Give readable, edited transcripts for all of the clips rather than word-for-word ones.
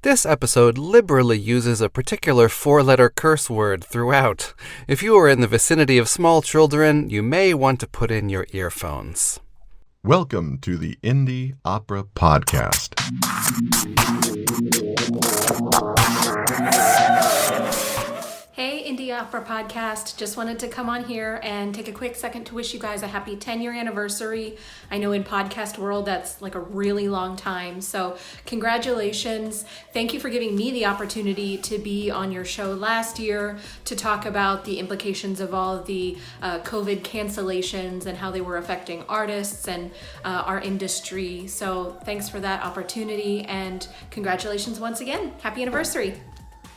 This episode liberally uses a particular four-letter curse word throughout. If you are in the vicinity of small children, you may want to put in your earphones. Welcome to the Indie Opera Podcast. Hey, Indie Opera Podcast. Just wanted to come on here and take a quick second to wish you guys a happy 10-year anniversary. I know in podcast world, that's like a really long time. So congratulations. Thank you for giving me the opportunity to be on your show last year to talk about the implications of all of the COVID cancellations and how they were affecting artists and our industry. So thanks for that opportunity and congratulations once again. Happy anniversary.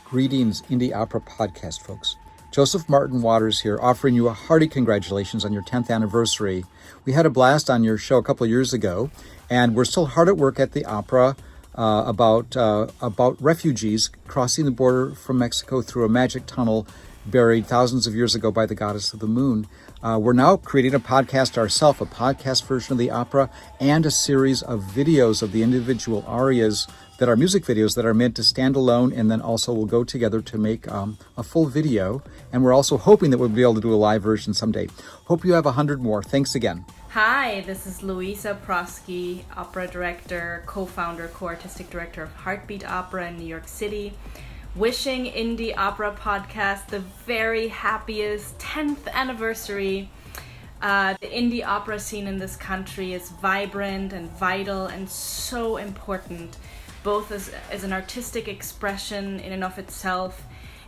Greetings, Indie Opera Podcast folks. Joseph Martin Waters here, offering you a hearty congratulations on your 10th anniversary. We had a blast on your show a couple of years ago, and we're still hard at work at the opera about refugees crossing the border from Mexico through a magic tunnel buried thousands of years ago by the goddess of the moon. We're now creating a podcast ourselves, a podcast version of the opera, and a series of videos of the individual arias that are music videos that are meant to stand alone and then also will go together to make a full video. And we're also hoping that we'll be able to do a live version someday. Hope you have 100 more. Thanks again. Hi, this is Louisa Proske, opera director, co-founder, co-artistic director of Heartbeat Opera in New York City. Wishing Indie Opera Podcast the very happiest 10th anniversary. The indie opera scene in this country is vibrant and vital and so important, both as an artistic expression in and of itself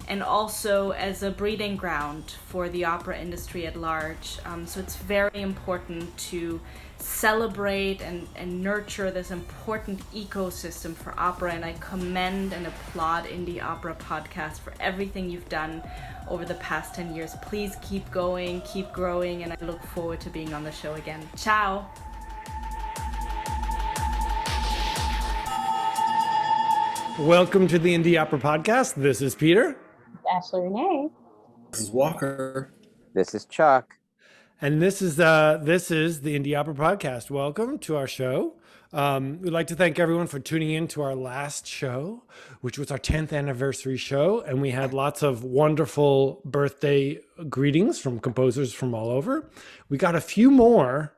and also as a breeding ground for the opera industry at large. So it's very important to celebrate and nurture this important ecosystem for opera, and I commend and applaud Indie Opera Podcast for everything you've done over the past 10 years. Please keep going, keep growing, and I look forward to being on the show again. Ciao! Welcome to the Indie Opera Podcast. This is Peter. Ashley Renee. This is Walker. This is Chuck. And this is the Indie Opera Podcast. Welcome to our show. We'd like to thank everyone for tuning in to our last show, which was our 10th anniversary show. And we had lots of wonderful birthday greetings from composers from all over. We got a few more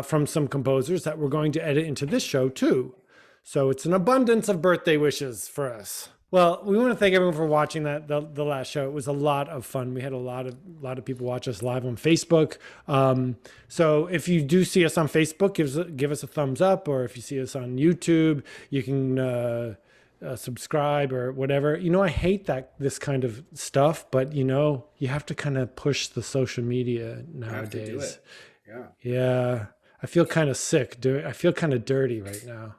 from some composers that we're going to edit into this show too. So it's an abundance of birthday wishes for us. Well, we want to thank everyone for watching the last show. It was a lot of fun. We had a lot of people watch us live on Facebook. So if you do see us on Facebook, give us a thumbs up, or if you see us on YouTube, you can subscribe or whatever. You know, I hate this kind of stuff, but you have to kind of push the social media nowadays. You have to do it. Yeah. I feel kind of sick. I feel kind of dirty right now.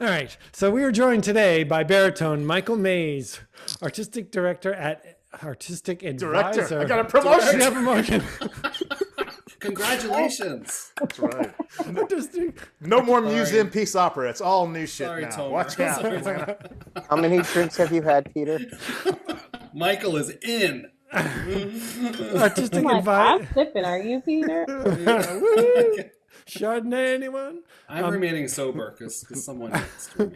All right, so we are joined today by baritone Michael Mays, artistic director at Artistic Advisor. Director, I got a promotion. Promotion. Congratulations. That's right. Artistic. No more museum piece opera. It's all new shit Sorry, now. Tomer. Watch out. Sorry. How many drinks have you had, Peter? Michael is in. Artistic I'm Advisor. sipping, are you, Peter? Chardonnay, anyone? I'm remaining sober because someone needs to.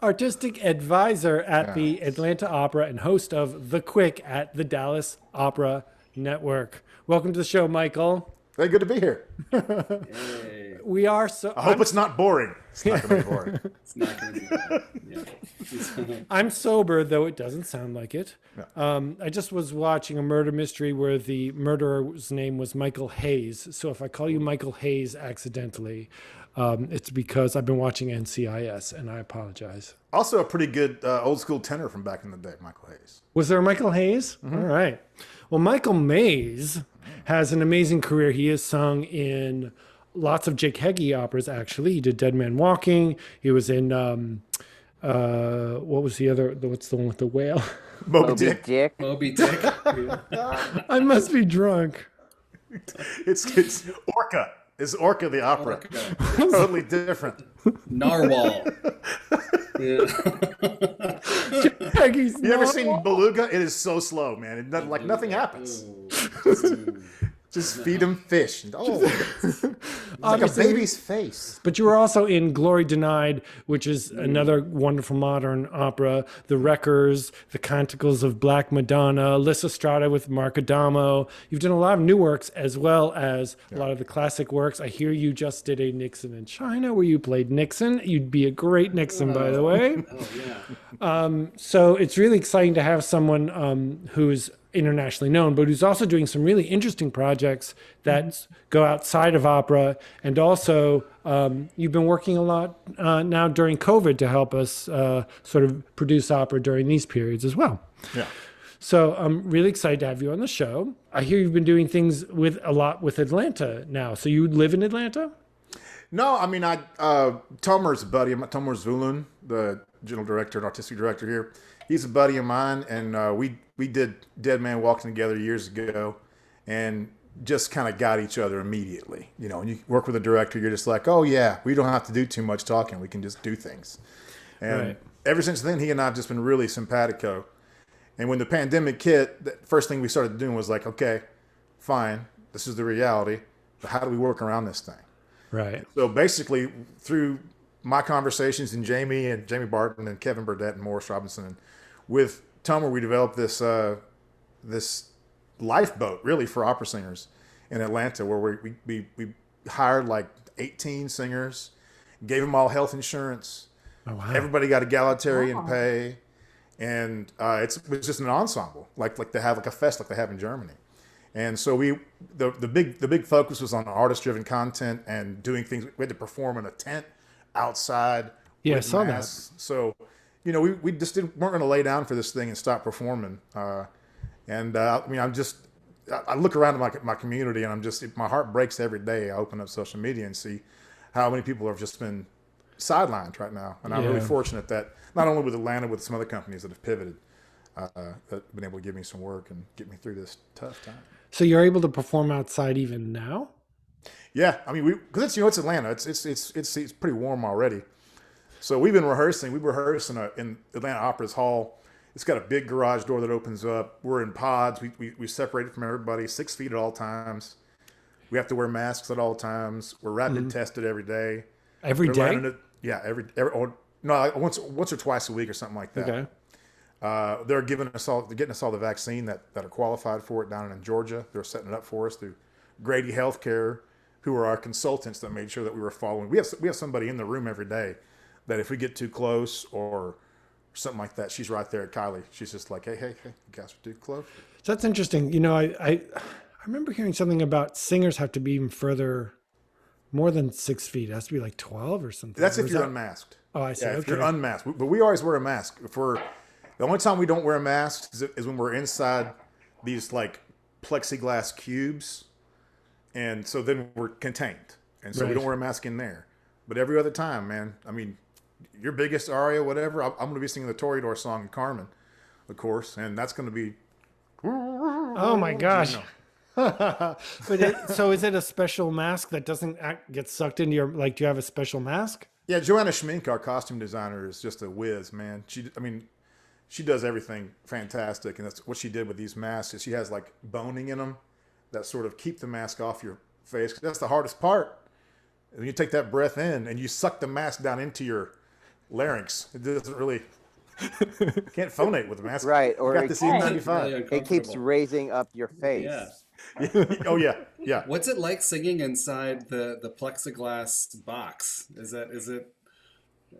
Artistic advisor at the Atlanta Opera and host of The Quick at the Dallas Opera Network. Welcome to the show, Michael. Hey, good to be here. Hey. We are so. I hope it's not boring. It's not going to be boring. It's not going to be bad. Yeah. I'm sober, though it doesn't sound like it. Yeah. I just was watching a murder mystery where the murderer's name was Michael Hayes. So if I call you Michael Hayes accidentally, it's because I've been watching NCIS, and I apologize. Also a pretty good old school tenor from back in the day, Michael Hayes. Was there a Michael Hayes? Mm-hmm. All right. Well, Michael Mays has an amazing career. He has sung in lots of Jake Heggie operas, actually. He did Dead Man Walking. He was in, what was the other, what's the one with the whale? Moby Dick. Moby Dick. I must be drunk. It's Orca. It's Orca the opera. Orca. Totally different. Narwhal. Yeah. Heggie's You ever seen Beluga? It is so slow, man. Nothing happens. Just feed him fish. Oh, it's like a baby's face. But you were also in Glory Denied, which is another wonderful modern opera. The Wreckers, The Canticles of Black Madonna, Lysistrata with Mark Adamo. You've done a lot of new works as well as a lot of the classic works. I hear you just did a Nixon in China where you played Nixon. You'd be a great Nixon, by the way. Oh, yeah. So it's really exciting to have someone who's internationally known, but who's also doing some really interesting projects that go outside of opera. And also, you've been working a lot now during COVID to help us sort of produce opera during these periods as well. Yeah. So I'm really excited to have you on the show. I hear you've been doing things a lot with Atlanta now. So you live in Atlanta? No, I mean, Tomer's a buddy. Tomer Zulun, the general director and artistic director here. He's a buddy of mine, and we did Dead Man Walking together years ago, and just kind of got each other immediately. You know, when you work with a director, you're just like, oh yeah, we don't have to do too much talking. We can just do things. And ever since then, he and I have just been really simpatico. And when the pandemic hit, the first thing we started doing was like, okay, fine, this is the reality, but how do we work around this thing? Right. So basically, through my conversations and Jamie Barton and Kevin Burdett and Morris Robinson, and with Tomer, we developed this lifeboat really for opera singers in Atlanta, where we hired like 18 singers, gave them all health insurance. Oh, wow. Everybody got egalitarian pay, and it was just an ensemble, like they have like a fest like they have in Germany. And so the big focus was on artist-driven content and doing things. We had to perform in a tent outside. Yeah, I saw that. So, you know, we just weren't going to lay down for this thing and stop performing. I mean, I look around at my community, and my heart breaks every day. I open up social media and see how many people have just been sidelined right now. And I'm really fortunate that not only with Atlanta, with some other companies that have pivoted, that have been able to give me some work and get me through this tough time. So you're able to perform outside even now? Yeah, I mean, because it's Atlanta. It's pretty warm already. So we've been rehearsing. We rehearse in Atlanta Opera's hall. It's got a big garage door that opens up. We're in pods. We separated from everybody, 6 feet at all times. We have to wear masks at all times. We're rapid tested every day. Every day? Once or twice a week or something like that. Okay. They're getting us all the vaccine that are qualified for it down in Georgia. They're setting it up for us through Grady Healthcare, who are our consultants that made sure that we were following. We have somebody in the room every day that if we get too close or something like that, she's right there at Kylie. She's just like, hey, you guys are too close. So that's interesting. You know, I remember hearing something about singers have to be even further, more than 6 feet. It has to be like 12 or something. That's if you're unmasked. Oh, I see. Yeah, okay. if you're unmasked. But we always wear a mask. The only time we don't wear masks is when we're inside these like plexiglass cubes. And so then we're contained. And so we don't wear a mask in there. But every other time, man, I mean, your biggest aria, whatever, I'm going to be singing the Toreador song in Carmen, of course. And that's going to be... Oh, my gosh. You know. So is it a special mask that doesn't get sucked into your... Like, do you have a special mask? Yeah, Joanna Schmink, our costume designer, is just a whiz, man. She does everything fantastic. And that's what she did with these masks is she has like boning in them that sort of keep the mask off your face. That's the hardest part. When you take that breath in and you suck the mask down into your larynx, it doesn't really... can't phonate with the mask. Right, or got this N95. It keeps raising up your face. Yeah. Oh, yeah. What's it like singing inside the plexiglass box? Is it?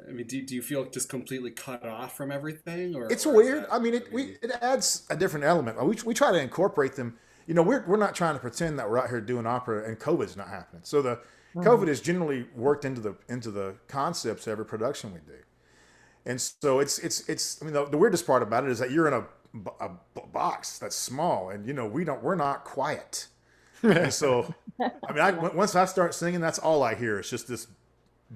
I mean, do you feel just completely cut off from everything? Or it's or weird. It adds a different element. We try to incorporate them. You know, we're not trying to pretend that we're out here doing opera and COVID's not happening. So the COVID is generally worked into the concepts of every production we do. And so it's. I mean, the weirdest part about it is that you're in a box that's small, and you know we're not quiet. And so, I mean, once I start singing, that's all I hear. It's just this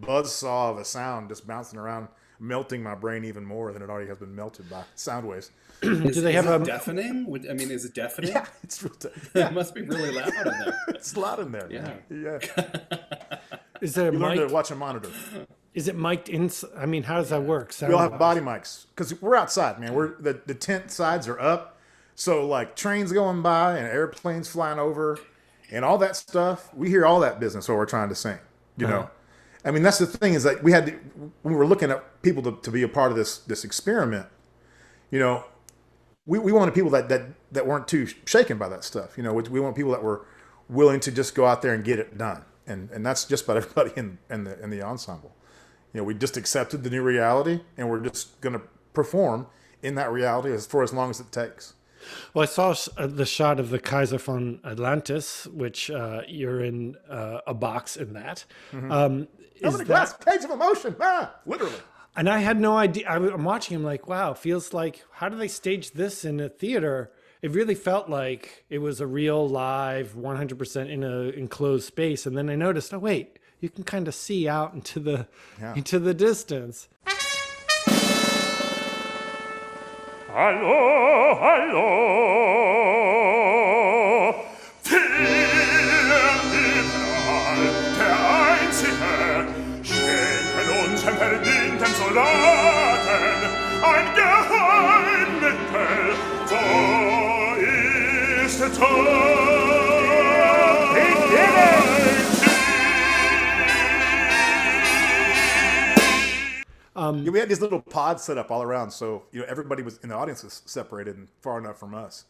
buzzsaw of a sound just bouncing around, melting my brain even more than it already has been melted by sound waves. Do they have a deafening? Is it deafening? Yeah, it's real. It must be really loud in there. It's loud in there. Yeah. Is there a You learn mic? to watch a monitor. Is it mic'd in? I mean, how does that work? We all have body mics because we're outside, man. The tent sides are up, so like trains going by and airplanes flying over, And all that stuff, we hear all that business while we're trying to sing, you know. I mean, that's the thing is that when we were looking at people to be a part of this experiment, you know, we wanted people that weren't too shaken by that stuff. You know, we want people that were willing to just go out there and get it done. And that's just about everybody in the ensemble. You know, we just accepted the new reality, and we're just going to perform in that reality for as long as it takes. Well, I saw the shot of the Kaiser von Atlantis, which you're in a box in that. Is the glass cage of emotion, literally. And I had no idea. I'm watching him like, wow, feels like, how do they stage this in a theater? It really felt like it was a real live 100% in an enclosed space. And then I noticed, oh, wait, you can kind of see out into the distance. Hallo, hallo, der Einzige, schenken uns ein verdienten Soldaten, ein Geheimmittel, so ist es we had these little pods set up all around, so you know everybody was in the audience was separated and far enough from us.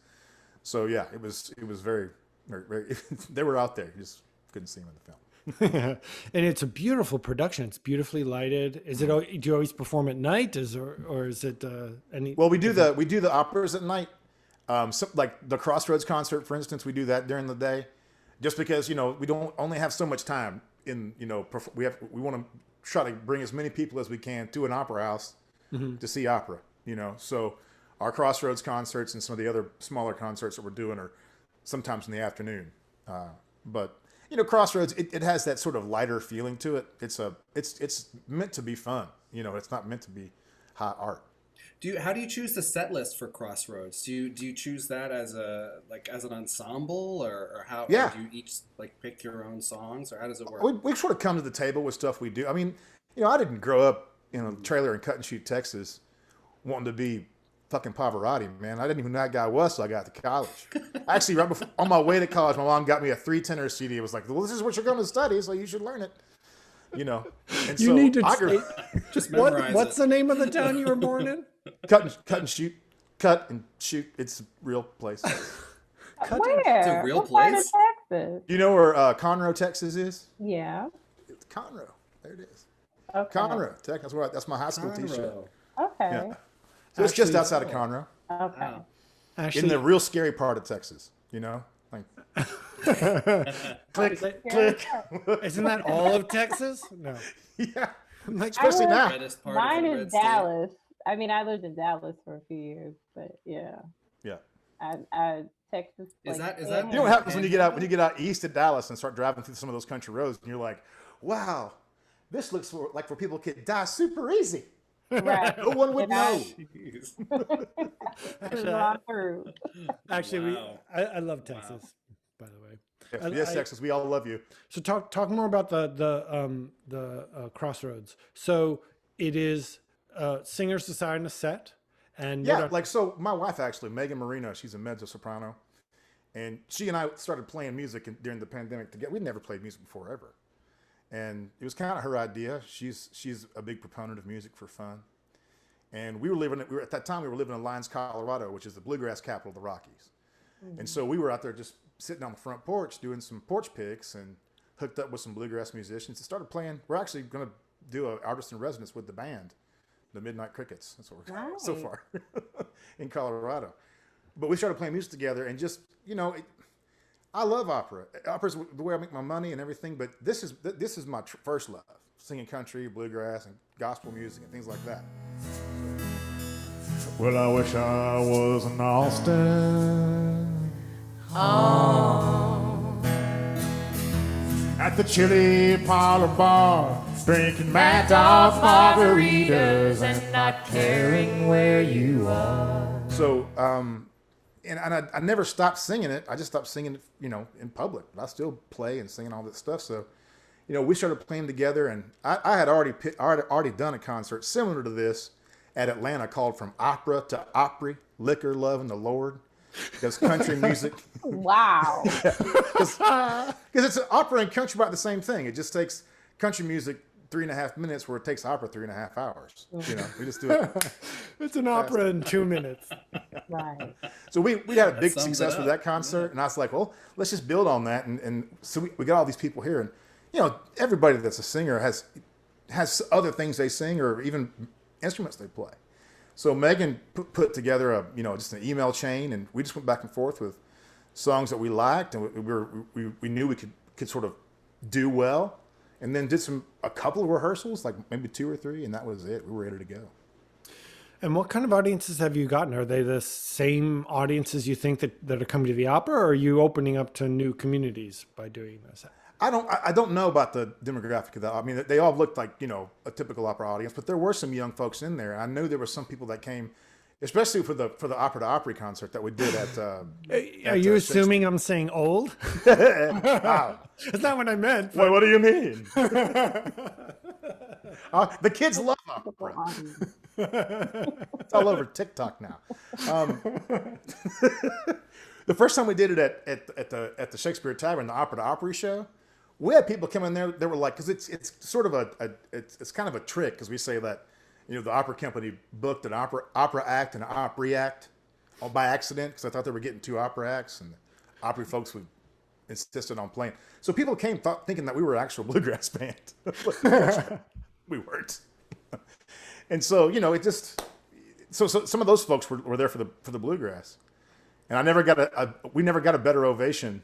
So yeah, it was very, very, very they were out there. You just couldn't see them in the film. And it's a beautiful production. It's beautifully lighted. Is it? Do you always perform at night? Or is it any? Well, we do the operas at night. Like the Crossroads concert, for instance, we do that during the day, just because you know we don't only have so much time in we want to try to bring as many people as we can to an opera house to see opera, you know. So our Crossroads concerts and some of the other smaller concerts that we're doing are sometimes in the afternoon. But you know, Crossroads, it has that sort of lighter feeling to it. It's meant to be fun. You know, it's not meant to be high art. How do you choose the set list for Crossroads? Do you choose that as an ensemble or how? Yeah. Or do you each pick your own songs, or how does it work? We sort of come to the table with stuff we do. I mean, you know, I didn't grow up in a trailer in Cut and Shoot, Texas, wanting to be fucking Pavarotti, man. I didn't even know that guy was till I got to college. Actually, right before, on my way to college, my mom got me a 3-tenor CD. It was like, well, this is what you're going to study, so you should learn it. You know, and you so need to just memorize what's the name of the town you were born in? Cut and shoot. It's a real place. Where? It's a real What part of place? Texas? You know where Conroe, Texas is? Yeah. It's Conroe. There it is. Okay. Conroe, Texas. That's my high school T-shirt. Okay. Yeah. So it's just outside of Conroe, Okay. Wow. Actually, in the real scary part of Texas. You know, like click, click. Isn't that all of Texas? No. Yeah, Like, especially now. Reddest part Mine of the is red state. Dallas. I mean, I lived in Dallas for a few years, but yeah. Yeah. I Texas. Is that You know what happens when you get out east of Dallas and start driving through some of those country roads, and you're like, wow, this looks like where people could die super easy. Right. No one would know. Actually, Wow. I love Texas, by the way. Yes, Texas, we all love you. So talk more about the Crossroads. So it is singers deciding a set, and Yeah, so my wife actually, Megan Marino, she's a mezzo soprano, and she and I started playing music during the pandemic together. We'd never played music before ever, and it was kind of her idea. She's a big proponent of music for fun, and at that time we were living in Lyons, Colorado, which is the bluegrass capital of the Rockies, and so we were out there just sitting on the front porch doing some porch picks and hooked up with some bluegrass musicians and started playing. We're actually going to do an artist in residence with the band, the Midnight Crickets. That's what we're so far in Colorado. But we started playing music together, and just, you know, I love opera. Opera's the way I make my money and everything, but this is my first love, singing country, bluegrass, and gospel music and things like that. Well, I wish I was in Austin. At the chili parlor bar, drinking Mad Dog margaritas and not caring where you are. So, and I never stopped singing it. I just stopped singing it, you know, in public. But I still play and sing and all that stuff. So, you know, we started playing together, and I had already done a concert similar to this at Atlanta called From Opera to Opry, Liquor, Love, and the Lord. because country music. Wow. Because it's opera and country about the same thing. It just takes country music 3.5 minutes where it takes opera 3.5 hours. You know, we just do it. It's an opera in 2 minutes. Right. So we had a big sums it success with up. that concert, and I was like, well, let's just build on that. And so we got all these people here, and you know, everybody that's a singer has other things they sing or even instruments they play. So Megan put together just an email chain, and we just went back and forth with songs that we liked, and we knew we could sort of do well, and then did a couple of rehearsals, like maybe 2 or 3, and that was it. We were ready to go. And what kind of audiences have you gotten? Are they the same audiences you think that are coming to the opera, or are you opening up to new communities by doing this? I don't know about the demographic of that. I mean, they all looked like, you know, a typical opera audience, but there were some young folks in there. I knew there were some people that came, especially for the opera to opera concert that we did at. Are you assuming I'm saying old? Wow. That's not what I meant. Wait, what do you mean? The kids love opera. It's all over TikTok now. The first time we did it at the Shakespeare Tavern, the opera to opera show, we had people come in there. They were like, because it's sort of it's kind of a trick, because we say that, you know, the opera company booked an opera act and an opera act all by accident, because I thought they were getting 2 opera acts, and the opera folks would insisted on playing. So people came thinking that we were an actual bluegrass band. We weren't. And so, you know, it just so some of those folks were there for the bluegrass, and we never got a better ovation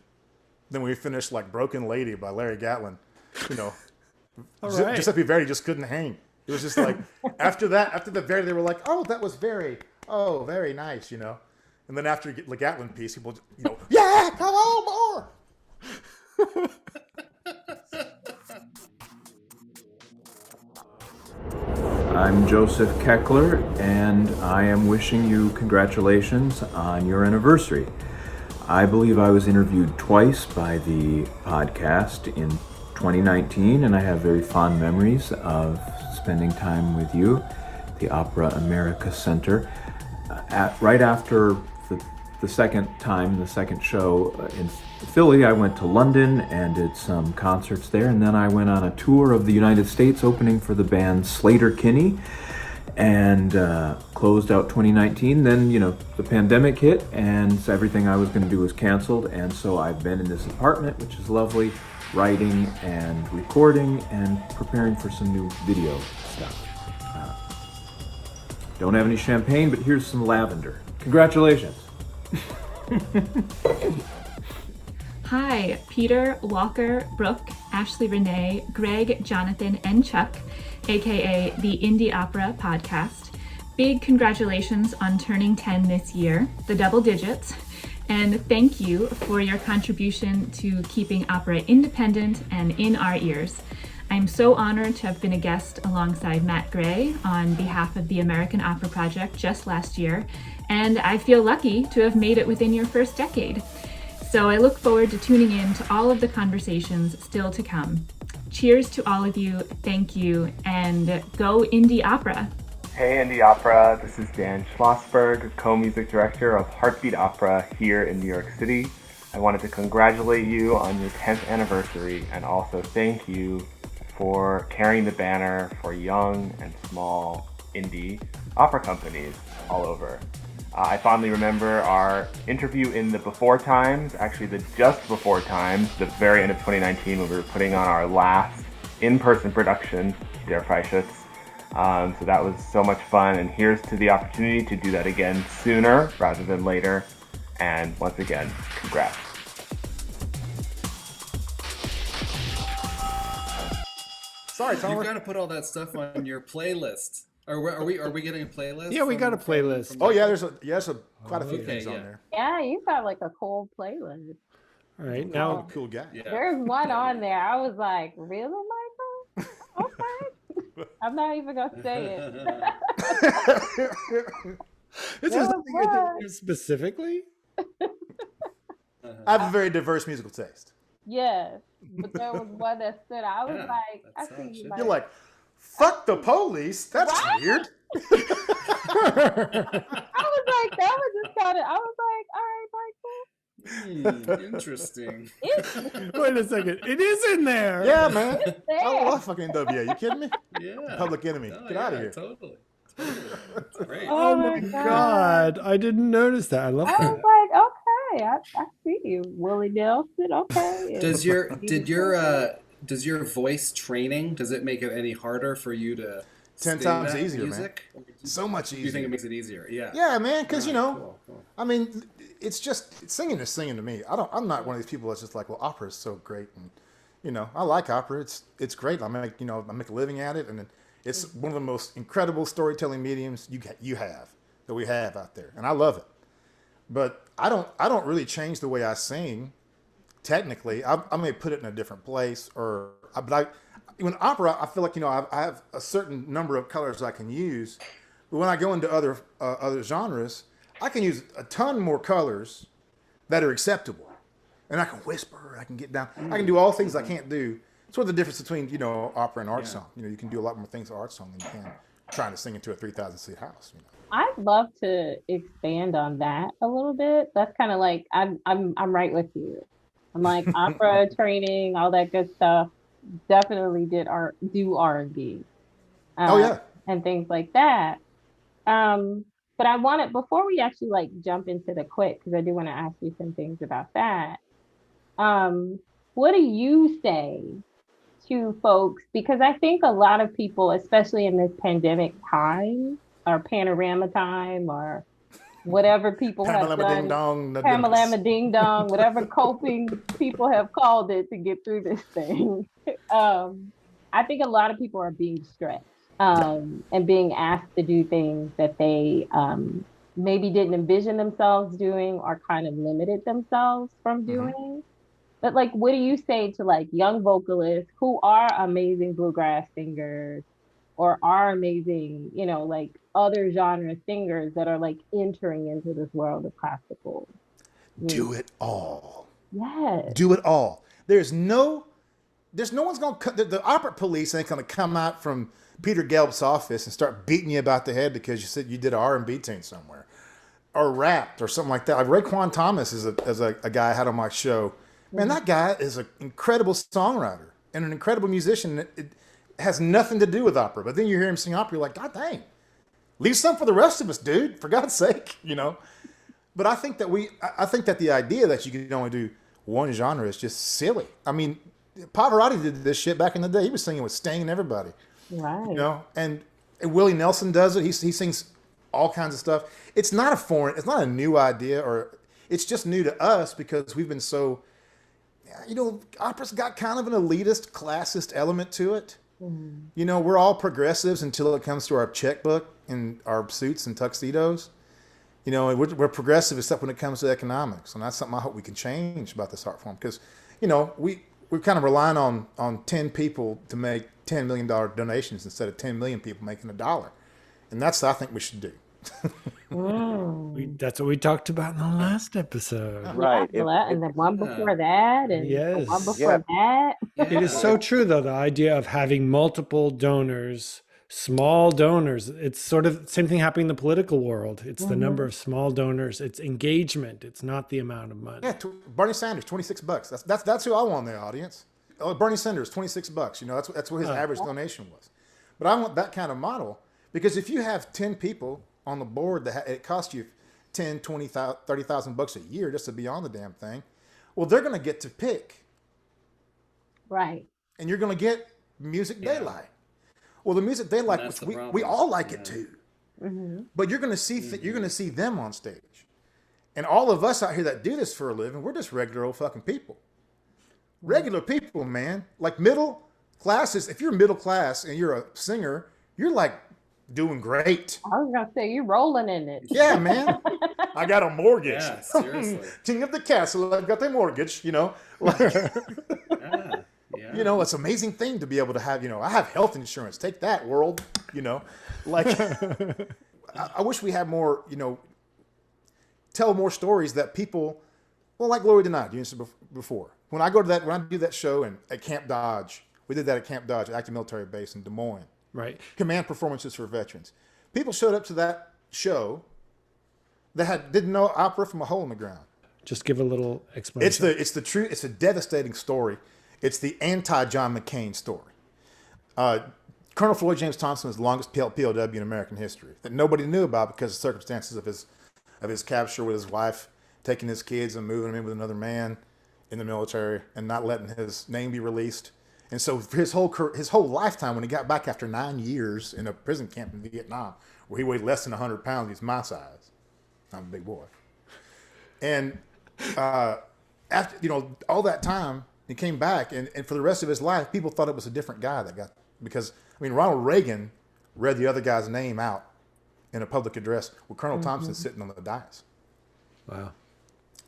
than we finished like "Broken Lady" by Larry Gatlin. You know, Giuseppe Verdi just couldn't hang. It was just like after the Verdi, they were like, "Oh, that was very nice," you know. And then after the Gatlin piece, people, you know, yeah, come on more. I'm Joseph Keckler, and I am wishing you congratulations on your anniversary. I believe I was interviewed twice by the podcast in 2019, and I have very fond memories of spending time with you at the Opera America Center. Right after the second show in Philly, I went to London and did some concerts there, and then I went on a tour of the United States opening for the band Slater-Kinney, and closed out 2019. Then, you know, the pandemic hit, and so everything I was going to do was canceled, and so I've been in this apartment, which is lovely, writing and recording and preparing for some new video stuff. Don't have any champagne, but here's some lavender. Congratulations. Hi, Peter, Walker, Brooke, Ashley Renee, Greg, Jonathan, and Chuck, aka the Indie Opera Podcast. Big congratulations on turning 10 this year, the double digits, and thank you for your contribution to keeping opera independent and in our ears. I'm so honored to have been a guest alongside Matt Gray on behalf of the American Opera Project just last year, and I feel lucky to have made it within your first decade. So I look forward to tuning in to all of the conversations still to come. Cheers to all of you, thank you, and go Indie Opera. Hey Indie Opera, this is Dan Schlossberg, co-music director of Heartbeat Opera here in New York City. I wanted to congratulate you on your 10th anniversary and also thank you for carrying the banner for young and small indie opera companies all over. I fondly remember our interview in the before times, actually the just before times, the very end of 2019 when we were putting on our last in-person production, Der Freischütz. So that was so much fun, and here's to the opportunity to do that again sooner rather than later. And once again, congrats. Sorry, Tom. You've got to put all that stuff on your playlist. Are we getting a playlist? Yeah, we got a playlist. Oh yeah, there's quite a few things on there. Yeah, you've got like a cool playlist. All right, I'm now a cool guy. Yeah. There's one on there. I was like, really, Michael? Okay. I'm not even gonna say it. is there something you think specifically? I have a very diverse musical taste. Yes, but there was one that stood out. I was like, I see you. You're like, fuck the police. That's weird. I was like, that was just kind of. I was like, all right, Interesting. Wait a second. It is in there. Yeah, man. I love fucking NWA. You kidding me? Yeah. Public Enemy. Oh, Get out of yeah, here. Totally. That's great. Oh my God. I didn't notice that. I love I that. was like, okay, I see you, Willie Nelson. Okay. Does your voice training, does it make it any harder for you to 10 sing times that easier, music? man. So much easier. Do you think it makes it easier? Yeah. Yeah, man. Because Cool. I mean, it's just singing is singing to me. I'm not one of these people that's just like, well, opera is so great, and I like opera. It's great. I make a living at it, and it's one of the most incredible storytelling mediums we have out there, and I love it. But I don't really change the way I sing. Technically, I may put it in a different place, when opera, I feel like I have a certain number of colors I can use. But when I go into other genres, I can use a ton more colors that are acceptable, and I can whisper, I can get down, I can do all things I can't do. It's sort of the difference between opera and art song. You can do a lot more things with art song than you can trying to sing into a 3,000 seat house. I'd love to expand on that a little bit. That's kind of like I'm right with you. I'm like opera training, all that good stuff. Definitely do R&B. Oh yeah, and things like that. But I wanted, before we actually jump into the quick, because I do want to ask you some things about that. What do you say to folks? Because I think a lot of people, especially in this pandemic time or panorama time or whatever people have done, Pamela Ding Dong, whatever coping people have called it to get through this thing. I think a lot of people are being stretched and being asked to do things that they maybe didn't envision themselves doing or kind of limited themselves from doing. But what do you say to young vocalists who are amazing bluegrass singers or are amazing, other genre singers that are entering into this world of classical? Do it all. Yes. Do it all. There's no one's going to, the opera police ain't going to come out from Peter Gelb's office and start beating you about the head because you said you did an R&B tune somewhere or rapped or something like that. Raekwon Thomas is a guy I had on my show. Man, that guy is an incredible songwriter and an incredible musician. It has nothing to do with opera. But then you hear him sing opera, you're like, God dang, leave some for the rest of us, dude, for God's sake, But I think that the idea that you can only do one genre is just silly. I mean, Pavarotti did this shit back in the day. He was singing with Sting and everybody. Right. And Willie Nelson does it. He sings all kinds of stuff. It's not a new idea, or it's just new to us because we've been so, opera's got kind of an elitist, classist element to it. We're all progressives until it comes to our checkbook and our suits and tuxedos. We're progressive except when it comes to economics. And that's something I hope we can change about this art form because, we're kind of relying on 10 people to make $10 million donations instead of 10 million people making $1. And that's what I think we should do. That's what we talked about in the last episode. Right. And the one before that. And yes. the one before that. It is so true, though, the idea of having multiple donors, small donors. It's sort of the same thing happening in the political world. It's the number of small donors. It's engagement. It's not the amount of money. Yeah, Bernie Sanders, $26. That's who I want in the audience. Bernie Sanders, $26. That's what his average donation was. But I want that kind of model because if you have 10 people on the board that it costs you $10,000, $20,000, $30,000 a year just to be on the damn thing, well, they're going to get to pick. Right. And you're going to get music they like. Well, the music they like, which we all like it too. But you're going to see them on stage. And all of us out here that do this for a living, we're just regular old fucking people. Regular people, man. Like middle classes. If you're middle class and you're a singer, you're doing great. I was going to say, you're rolling in it. Yeah, man. I got a mortgage. Yeah, seriously. King of the castle, I've got the mortgage, It's an amazing thing to be able to have, I have health insurance. Take that, world, I wish we had more, tell more stories that people, like Glory Denied, you said before. When I do that show at Camp Dodge, we did that at Camp Dodge, active military base in Des Moines. Right. Command performances for veterans. People showed up to that show that didn't know opera from a hole in the ground. Just give a little explanation. It's a devastating story. It's the anti-John McCain story. Colonel Floyd James Thompson was the longest POW in American history that nobody knew about because of the circumstances of his capture with his wife, taking his kids and moving them in with another man in the military and not letting his name be released. And so for his whole lifetime, when he got back after 9 years in a prison camp in Vietnam, where he weighed less than 100 pounds, he's my size. I'm a big boy. And after all that time, he came back, and for the rest of his life, people thought it was a different guy that got, because Ronald Reagan read the other guy's name out in a public address with Colonel Thompson sitting on the dais. Wow.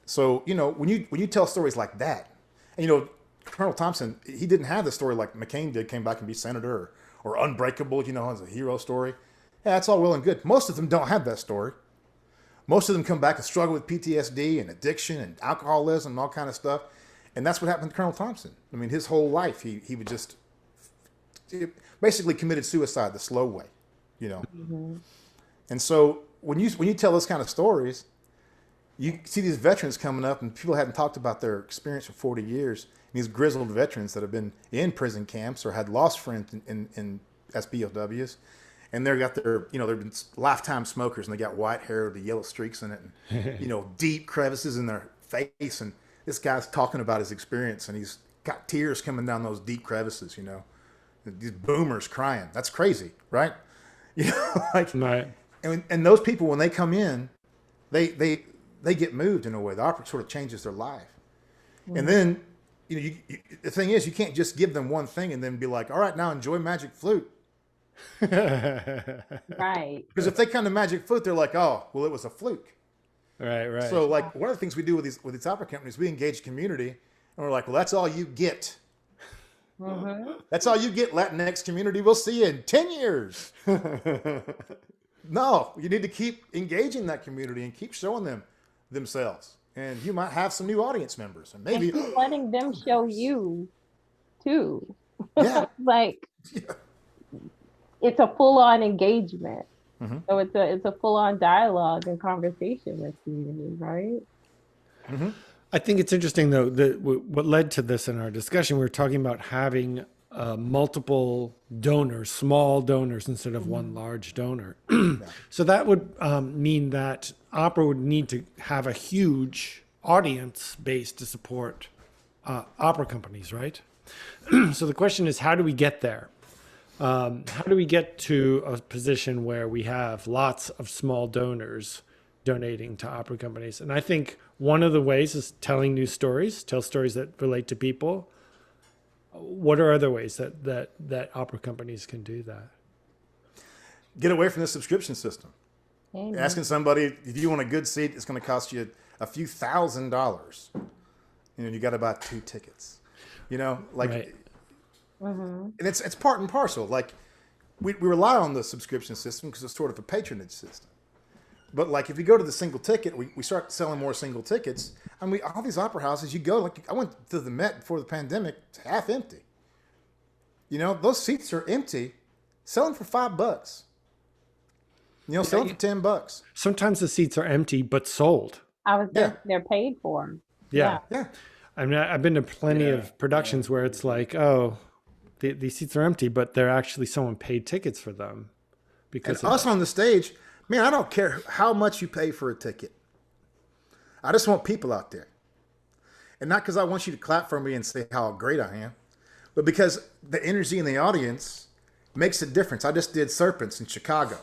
So when you tell stories like that, and Colonel Thompson, he didn't have the story like McCain did, came back and be senator, or Unbreakable, as a hero story. Yeah, that's all well and good. Most of them don't have that story. Most of them come back and struggle with PTSD and addiction and alcoholism and all kind of stuff. And that's what happened to Colonel Thompson. His whole life, he would just basically committed suicide the slow way, And so when you tell those kind of stories, you see these veterans coming up, and people hadn't talked about their experience for 40 years. And these grizzled veterans that have been in prison camps or had lost friends in SPOWs, and they've got they've been lifetime smokers, and they got white hair with the yellow streaks in it, and deep crevices in their face. And this guy's talking about his experience, and he's got tears coming down those deep crevices. These boomers crying. That's crazy, right? Right. And those people, when they come in, they get moved in a way. The opera sort of changes their life. And then, the thing is, you can't just give them one thing and then be like, all right, now enjoy Magic Flute. Right. Because if they come to Magic Flute, they're like, oh, well, it was a fluke. Right. So, one of the things we do with these opera companies, we engage community, and we're like, well, that's all you get. That's all you get, Latinx community. We'll see you in 10 years. No, you need to keep engaging that community and keep showing them themselves. And you might have some new audience members, and maybe and letting them show you too. Yeah. It's a full-on engagement. So it's a full-on dialogue and conversation with community, right? I think it's interesting, though, that what led to this in our discussion, we were talking about having multiple donors, small donors, instead of one large donor. So that would mean that opera would need to have a huge audience base to support opera companies, right? So the question is, how do we get there? How do we get to a position where we have lots of small donors donating to opera companies? And I think one of the ways is telling new stories, tell stories that relate to people. What are other ways that opera companies can do that? Get away from the subscription system. Amen. Asking somebody, if you want a good seat, it's going to cost you a few $1,000s. You got to buy 2 tickets. Right. And it's part and parcel. We rely on the subscription system because it's sort of a patronage system. But if you go to the single ticket, we start selling more single tickets. All these opera houses, you go, I went to the Met before the pandemic, it's half empty. Those seats are empty, selling for $5. Selling for $10. Sometimes the seats are empty, but sold. They're paid for. Yeah. I've been to plenty of productions where it's like, oh, these seats are empty, but they're actually someone paid tickets for them. Because us on the stage, man, I don't care how much you pay for a ticket. I just want people out there. And not because I want you to clap for me and say how great I am, but because the energy in the audience makes a difference. I just did Serpents in Chicago,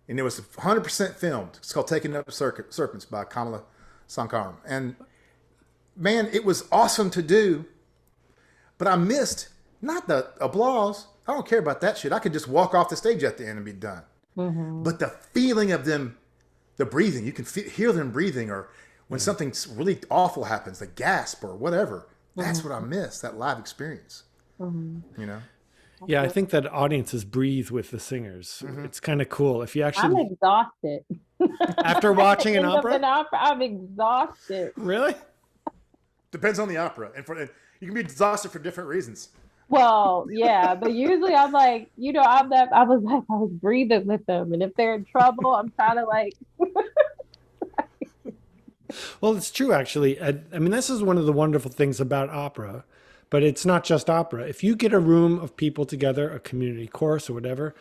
and it was 100% filmed. It's called Taking Up Serpents by Kamala Sankaram. And man, it was awesome to do, but I missed not the applause. I don't care about that shit. I could just walk off the stage at the end and be done. But the feeling of them, the breathing, you can hear them breathing, or when something really awful happens, the gasp or whatever. That's what I miss, that live experience. Yeah, I think that audiences breathe with the singers. It's kind of cool. If you actually... I'm exhausted. After watching an opera? I'm exhausted. Really? Depends on the opera. And you can be exhausted for different reasons. Well, yeah, but usually I'm like, I was breathing with them, and if they're in trouble, I'm trying to Well, it's true, actually. I mean, this is one of the wonderful things about opera, but it's not just opera. If you get a room of people together, a community chorus or whatever,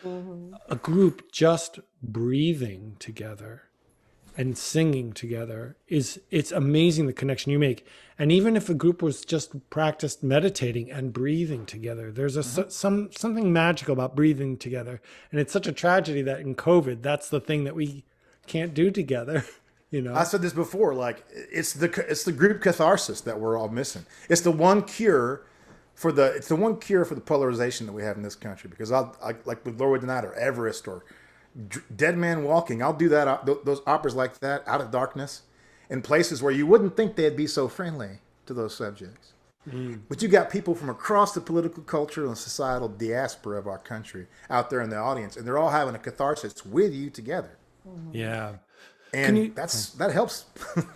a group just breathing together and singing together it's amazing the connection you make. And even if a group was just practiced meditating and breathing together, there's something magical about breathing together. And it's such a tragedy that in COVID, that's the thing that we can't do together. You know, I said this before. Like it's the group catharsis that we're all missing. It's the one cure for the polarization that we have in this country. Because I like with Lord Night or Everest or Dead Man Walking. I'll do that. Those operas like that, Out of Darkness, in places where you wouldn't think they'd be so friendly to those subjects. But you got people from across the political, cultural, and societal diaspora of our country out there in the audience, and they're all having a catharsis with you together. Yeah. And that helps.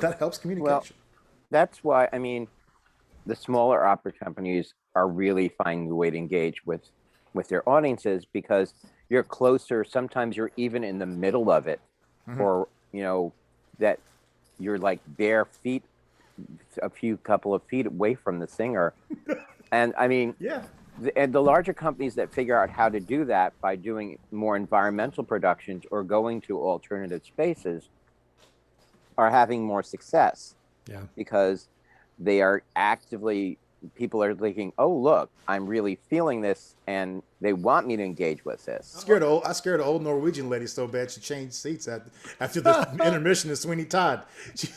That helps communication. Well, that's why, I mean, the smaller opera companies are really finding a way to engage with their audiences because you're closer. Sometimes you're even in the middle of it, or that you're like bare feet, couple of feet away from the singer. And I mean, and the larger companies that figure out how to do that by doing more environmental productions or going to alternative spaces are having more success. Yeah. Because they are actively, people are thinking, oh, look, I'm really feeling this and they want me to engage with this. I scared an old Norwegian lady so bad she changed seats after the intermission of Sweeney Todd. She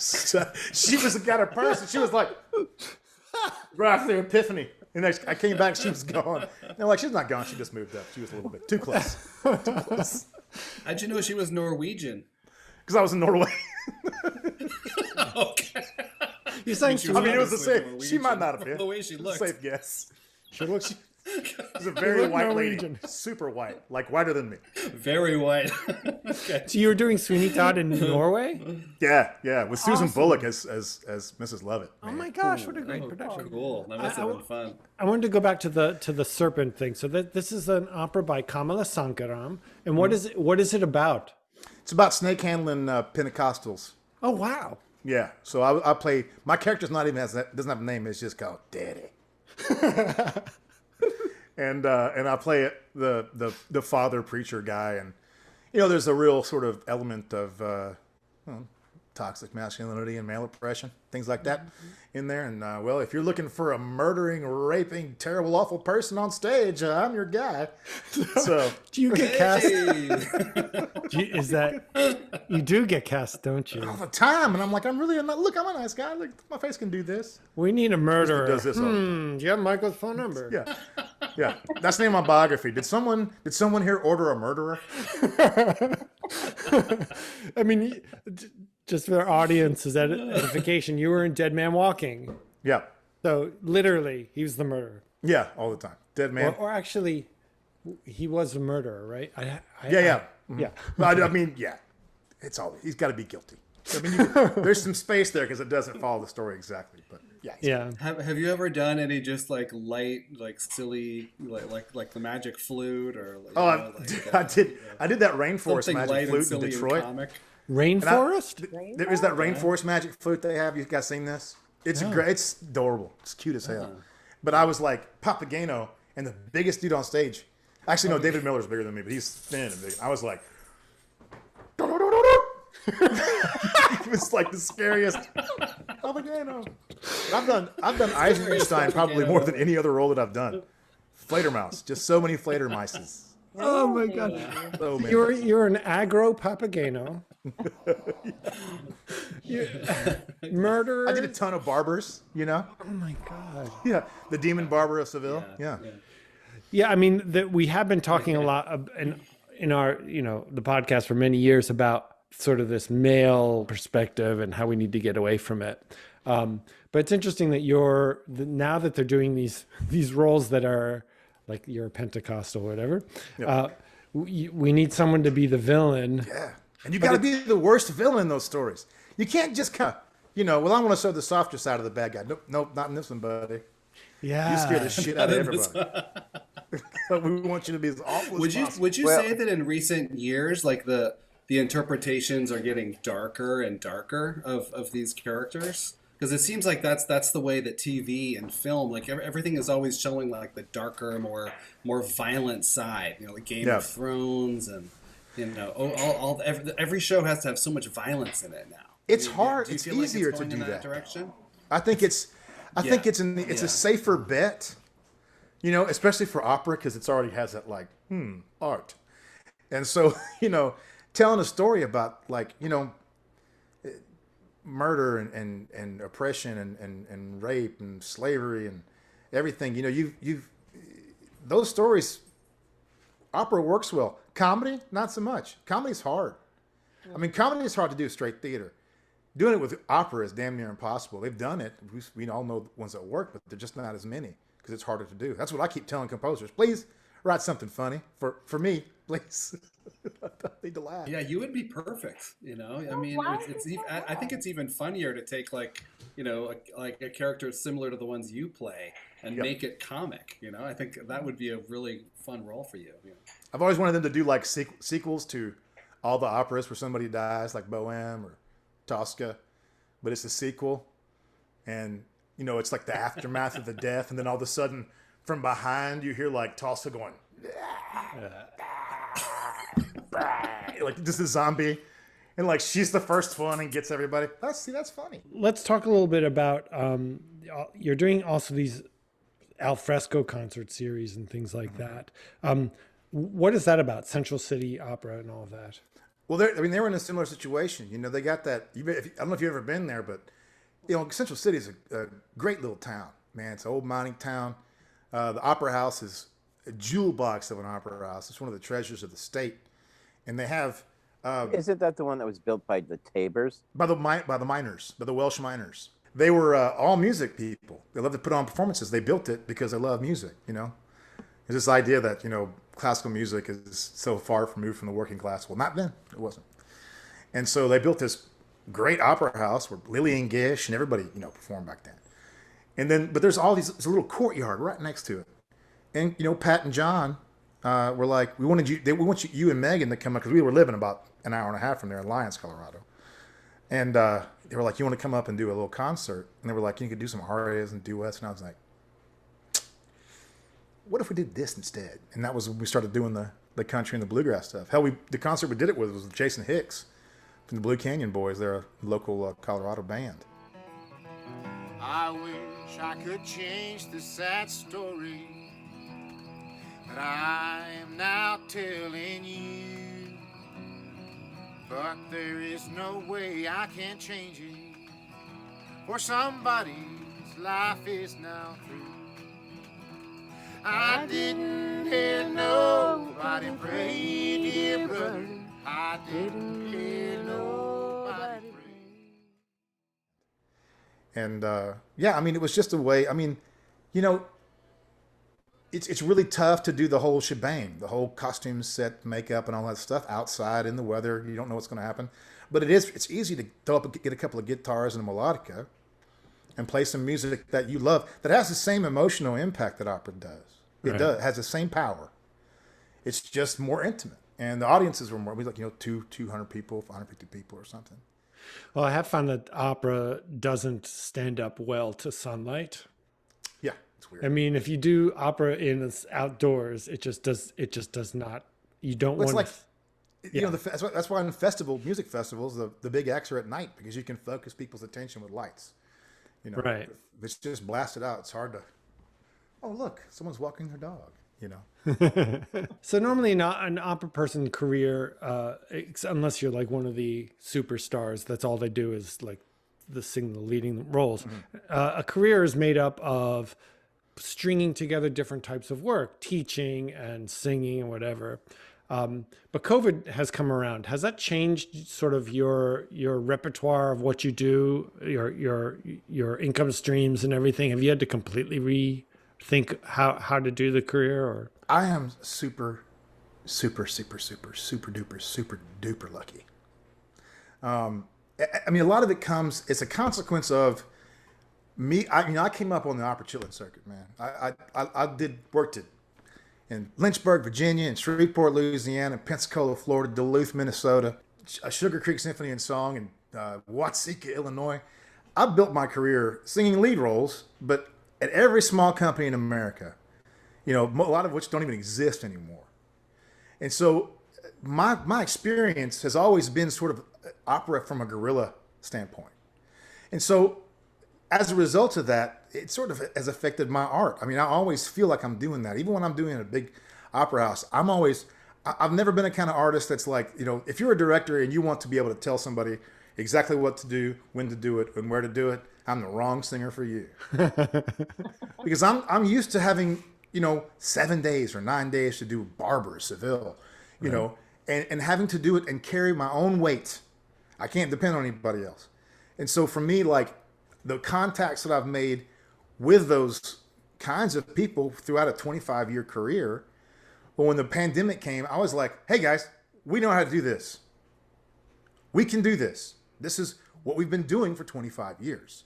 was got her purse and she was like, right after the epiphany. And I came back, she was gone. And they're like, she's not gone, she just moved up. She was a little bit too close. How'd you know she was Norwegian? Because I was in Norway. Okay. You're saying I mean, it was a safe. She might not have been. The way she looked. Safe guess. She's a very white lady. Super white. Like whiter than me. Very white. Okay. So you were doing Sweeney Todd in Norway? Yeah. With Susan Bullock as Mrs. Lovett. Oh my gosh, what a great production. Cool. That must have been fun. I wanted to go back to the serpent thing. So this is an opera by Kamala Sankaram. And what is it about? It's about snake handling Pentecostals. Oh wow. Yeah. So I play, my character's not even doesn't have a name, it's just called Daddy. and I play the father preacher guy, and there's a real sort of element of toxic masculinity and male oppression, things like that in there. And well, if you're looking for a murdering, raping, terrible, awful person on stage, I'm your guy. So do you get cast? You do get cast, don't you? All the time. And I'm like, I'm a nice guy. Look, my face can do this. We need a murderer. Does this all the time. Do you have Michael's phone number? Yeah. That's the name of my biography. Did someone here order a murderer? I mean, just for our audience's edification, you were in Dead Man Walking. Yeah. So literally, he was the murderer. Yeah, all the time. Dead man. Or actually, he was a murderer, right? Yeah. But I mean, yeah. He's got to be guilty. I mean, there's some space there because it doesn't follow the story exactly, but yeah. Have you ever done any just like light, like silly, like the magic flute or? I did that rainforest magic flute in Detroit. Rainforest? There is that rainforest magic flute they have. You guys seen this? It's great. It's adorable. It's cute as hell. But I was like Papageno and the biggest dude on stage. Actually, no, David Miller's bigger than me, but he's thin and big. I was like. It was like the scariest. Papageno. I've done Eisenstein probably more than any other role that I've done. Fledermaus, just so many Fledermaises. Oh my god! So many. You're an aggro Papageno. Murderer. I did a ton of barbers. Oh my god. Yeah, the Demon Barber of Seville. Yeah. I mean, we have been talking a lot in our the podcast for many years about sort of this male perspective and how we need to get away from it. But it's interesting that now that they're doing these roles that are like you're a Pentecostal or whatever, we need someone to be the villain. Yeah, and you got to be the worst villain in those stories. You can't just kind of, well, I want to show the softer side of the bad guy. Nope, not in this one, buddy. Yeah, you scare the shit out of everybody. We want you to be as awful as possible. Would you say that in recent years, like the the interpretations are getting darker and darker of these characters? Because it seems like that's the way that TV and film, like everything is always showing like the darker, more violent side. You know, like Game of Thrones, and every show has to have so much violence in it now. It's hard. It's easier to do that direction. I think it's a safer bet. You know, especially for opera, because it's already has that like art, and so telling a story about like murder and oppression and rape and slavery and everything. You've those stories. Opera works well. Comedy, not so much. Comedy's hard. I mean, comedy is hard to do straight theater. Doing it with opera is damn near impossible. They've done it. We all know the ones that work, but they're just not as many because it's harder to do. That's what I keep telling composers. Please write something funny for me, please. I need to laugh. Yeah, you would be perfect. I mean, I think it's even funnier to take like a character similar to the ones you play and make it comic. I think that would be a really fun role for you. I've always wanted them to do like sequels to all the operas where somebody dies, like Bohème or Tosca, but it's a sequel, and it's like the aftermath of the death, and then all of a sudden from behind you hear like Tosca going like just a zombie, and like she's the first one and gets everybody. That's funny. Let's talk a little bit about you're doing also these al fresco concert series and things like that. What is that about? Central City Opera and all of that? Well, they were in a similar situation. They got that. I don't know if you've ever been there, but Central City is a great little town, man. It's an old mining town. The Opera House is a jewel box of an opera house. It's one of the treasures of the state, and they have. Isn't that the one that was built by the Tabors? By the miners, by the Welsh miners. They were all music people. They love to put on performances. They built it because they love music. There's this idea that classical music is so far removed from the working class. Well, not then. It wasn't. And so they built this great opera house where Lillian Gish and everybody, performed back then. And then, but there's this little courtyard right next to it. And, Pat and John were like, we want you and Megan to come up, because we were living about an hour and a half from there in Lyons, Colorado. And they were like, you want to come up and do a little concert? And they were like, you could do some arias and duets. And I was like, what if we did this instead? And that was when we started doing the country and the bluegrass stuff. Hell, the concert we did it with was Jason Hicks from the Blue Canyon Boys. They're a local Colorado band. I wish I could change the sad story that I am now telling you, but there is no way I can change it, for somebody's life is now through. I didn't hear nobody pray, dear brother. I didn't hear nobody pray. And it was just a way. It's really tough to do the whole shebang, the whole costume set, makeup, and all that stuff outside in the weather. You don't know what's going to happen, but it's easy to get a couple of guitars and a melodica and play some music that you love that has the same emotional impact that opera does. It has the same power. It's just more intimate. And the audiences were more, we like, 200 people, 150 people or something. Well, I have found that opera doesn't stand up well to sunlight. Yeah, it's weird. I mean, if you do opera outdoors, it just does not, you don't want to. That's why in music festivals, the big acts are at night, because you can focus people's attention with lights. Right. If it's just blasted out, it's hard to, oh, look, someone's walking their dog, So normally an opera person career, unless you're like one of the superstars, that's all they do is like sing the leading roles. Mm-hmm. A career is made up of stringing together different types of work, teaching and singing and whatever. But COVID has come around. Has that changed sort of your repertoire of what you do, your income streams and everything? Have you had to completely rethink how to do the career? Or I am super duper lucky. I mean, a lot of it it's a consequence of me. I came up on the opera children circuit, man. I worked in Lynchburg, Virginia, and Shreveport, Louisiana, Pensacola, Florida, Duluth, Minnesota. Sugar Creek Symphony and Song in Watsika, Illinois. I built my career singing lead roles, but at every small company in America, a lot of which don't even exist anymore. And so my experience has always been sort of opera from a guerrilla standpoint. And so as a result of that, it sort of has affected my art. I mean, I always feel like I'm doing that. Even when I'm doing a big opera house, I've never been a kind of artist that's like, if you're a director and you want to be able to tell somebody exactly what to do, when to do it, and where to do it, I'm the wrong singer for you. Because I'm used to having, 7 days or 9 days to do Barber or Seville, and having to do it and carry my own weight. I can't depend on anybody else. And so for me, like the contacts that I've made with those kinds of people throughout a 25-year career, but when the pandemic came, I was like, hey guys, we know how to do this. We can do this. This is what we've been doing for 25 years.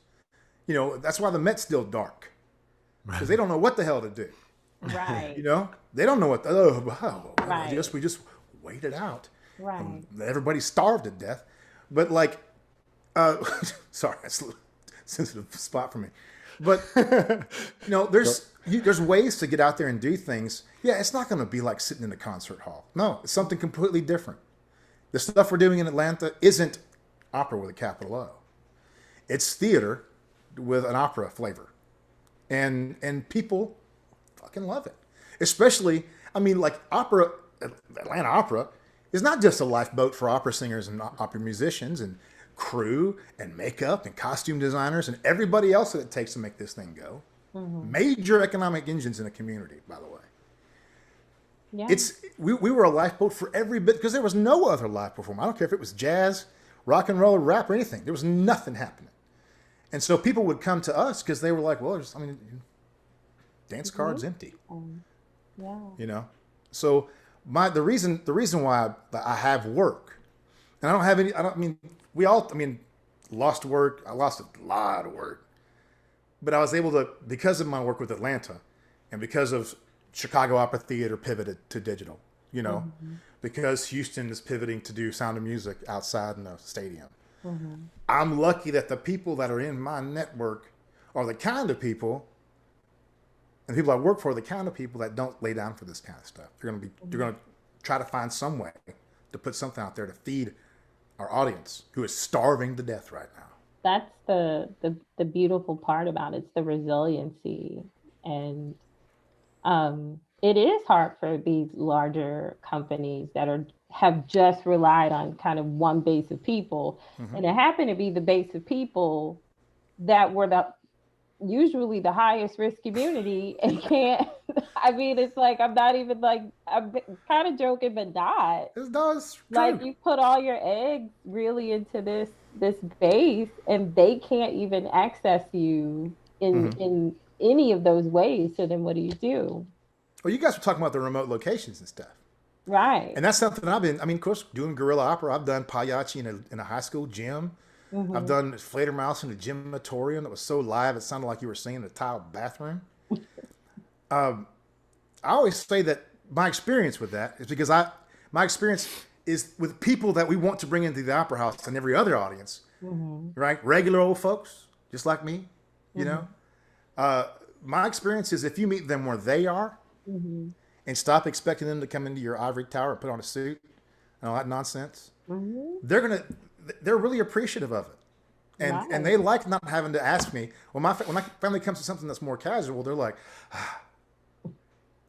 That's why the Met's still dark. Because they don't know what the hell to do. Right. They don't know what right. we just wait it out. Right. And everybody starved to death. But like, sorry, that's a sensitive spot for me. But, there's ways to get out there and do things. Yeah, it's not going to be like sitting in a concert hall. No, it's something completely different. The stuff we're doing in Atlanta isn't opera with a capital O. It's theater with an opera flavor. And people fucking love it. Especially, like opera, Atlanta Opera is not just a lifeboat for opera singers and opera musicians and crew and makeup and costume designers and everybody else that it takes to make this thing go. Mm-hmm. Major economic engines in the community, by the way. Yeah. We were a lifeboat for every bit because there was no other live performer. I don't care if it was jazz, rock and roll, or rap, or anything. There was nothing happening. And so people would come to us because they were like, well, dance card's empty. Yeah. So the reason why I have work, and I don't have any, lost work. I lost a lot of work. But I was able to, because of my work with Atlanta and because of Chicago Opera Theater pivoted to digital, because Houston is pivoting to do Sound of Music outside in the stadium. Mm-hmm. I'm lucky that the people that are in my network are the kind of people, and the people I work for are the kind of people that don't lay down for this kind of stuff. They're going to try to find some way to put something out there to feed our audience who is starving to death right now. That's the beautiful part about it. It's the resiliency. And it is hard for these larger companies that have just relied on kind of one base of people. Mm-hmm. And it happened to be the base of people that were usually the highest risk community and can't, it's like, I'm not even like, I'm kind of joking, but not. It's like you put all your eggs really into this base and they can't even access you in any of those ways. So then what do you do? Well, you guys were talking about the remote locations and stuff. Right. And that's something of course, doing guerrilla opera. I've done pagliacci in a high school gym. Mm-hmm. I've done Fledermaus in a gymatorium that was so live it sounded like you were singing in a tiled bathroom. I always say that my experience with that is because my experience is with people that we want to bring into the opera house and every other audience, right? Regular old folks, just like me, you know. My experience is if you meet them where they are and stop expecting them to come into your ivory tower and put on a suit and all that nonsense, they're really appreciative of it. And they like not having to ask me. When my family comes to something that's more casual, they're like,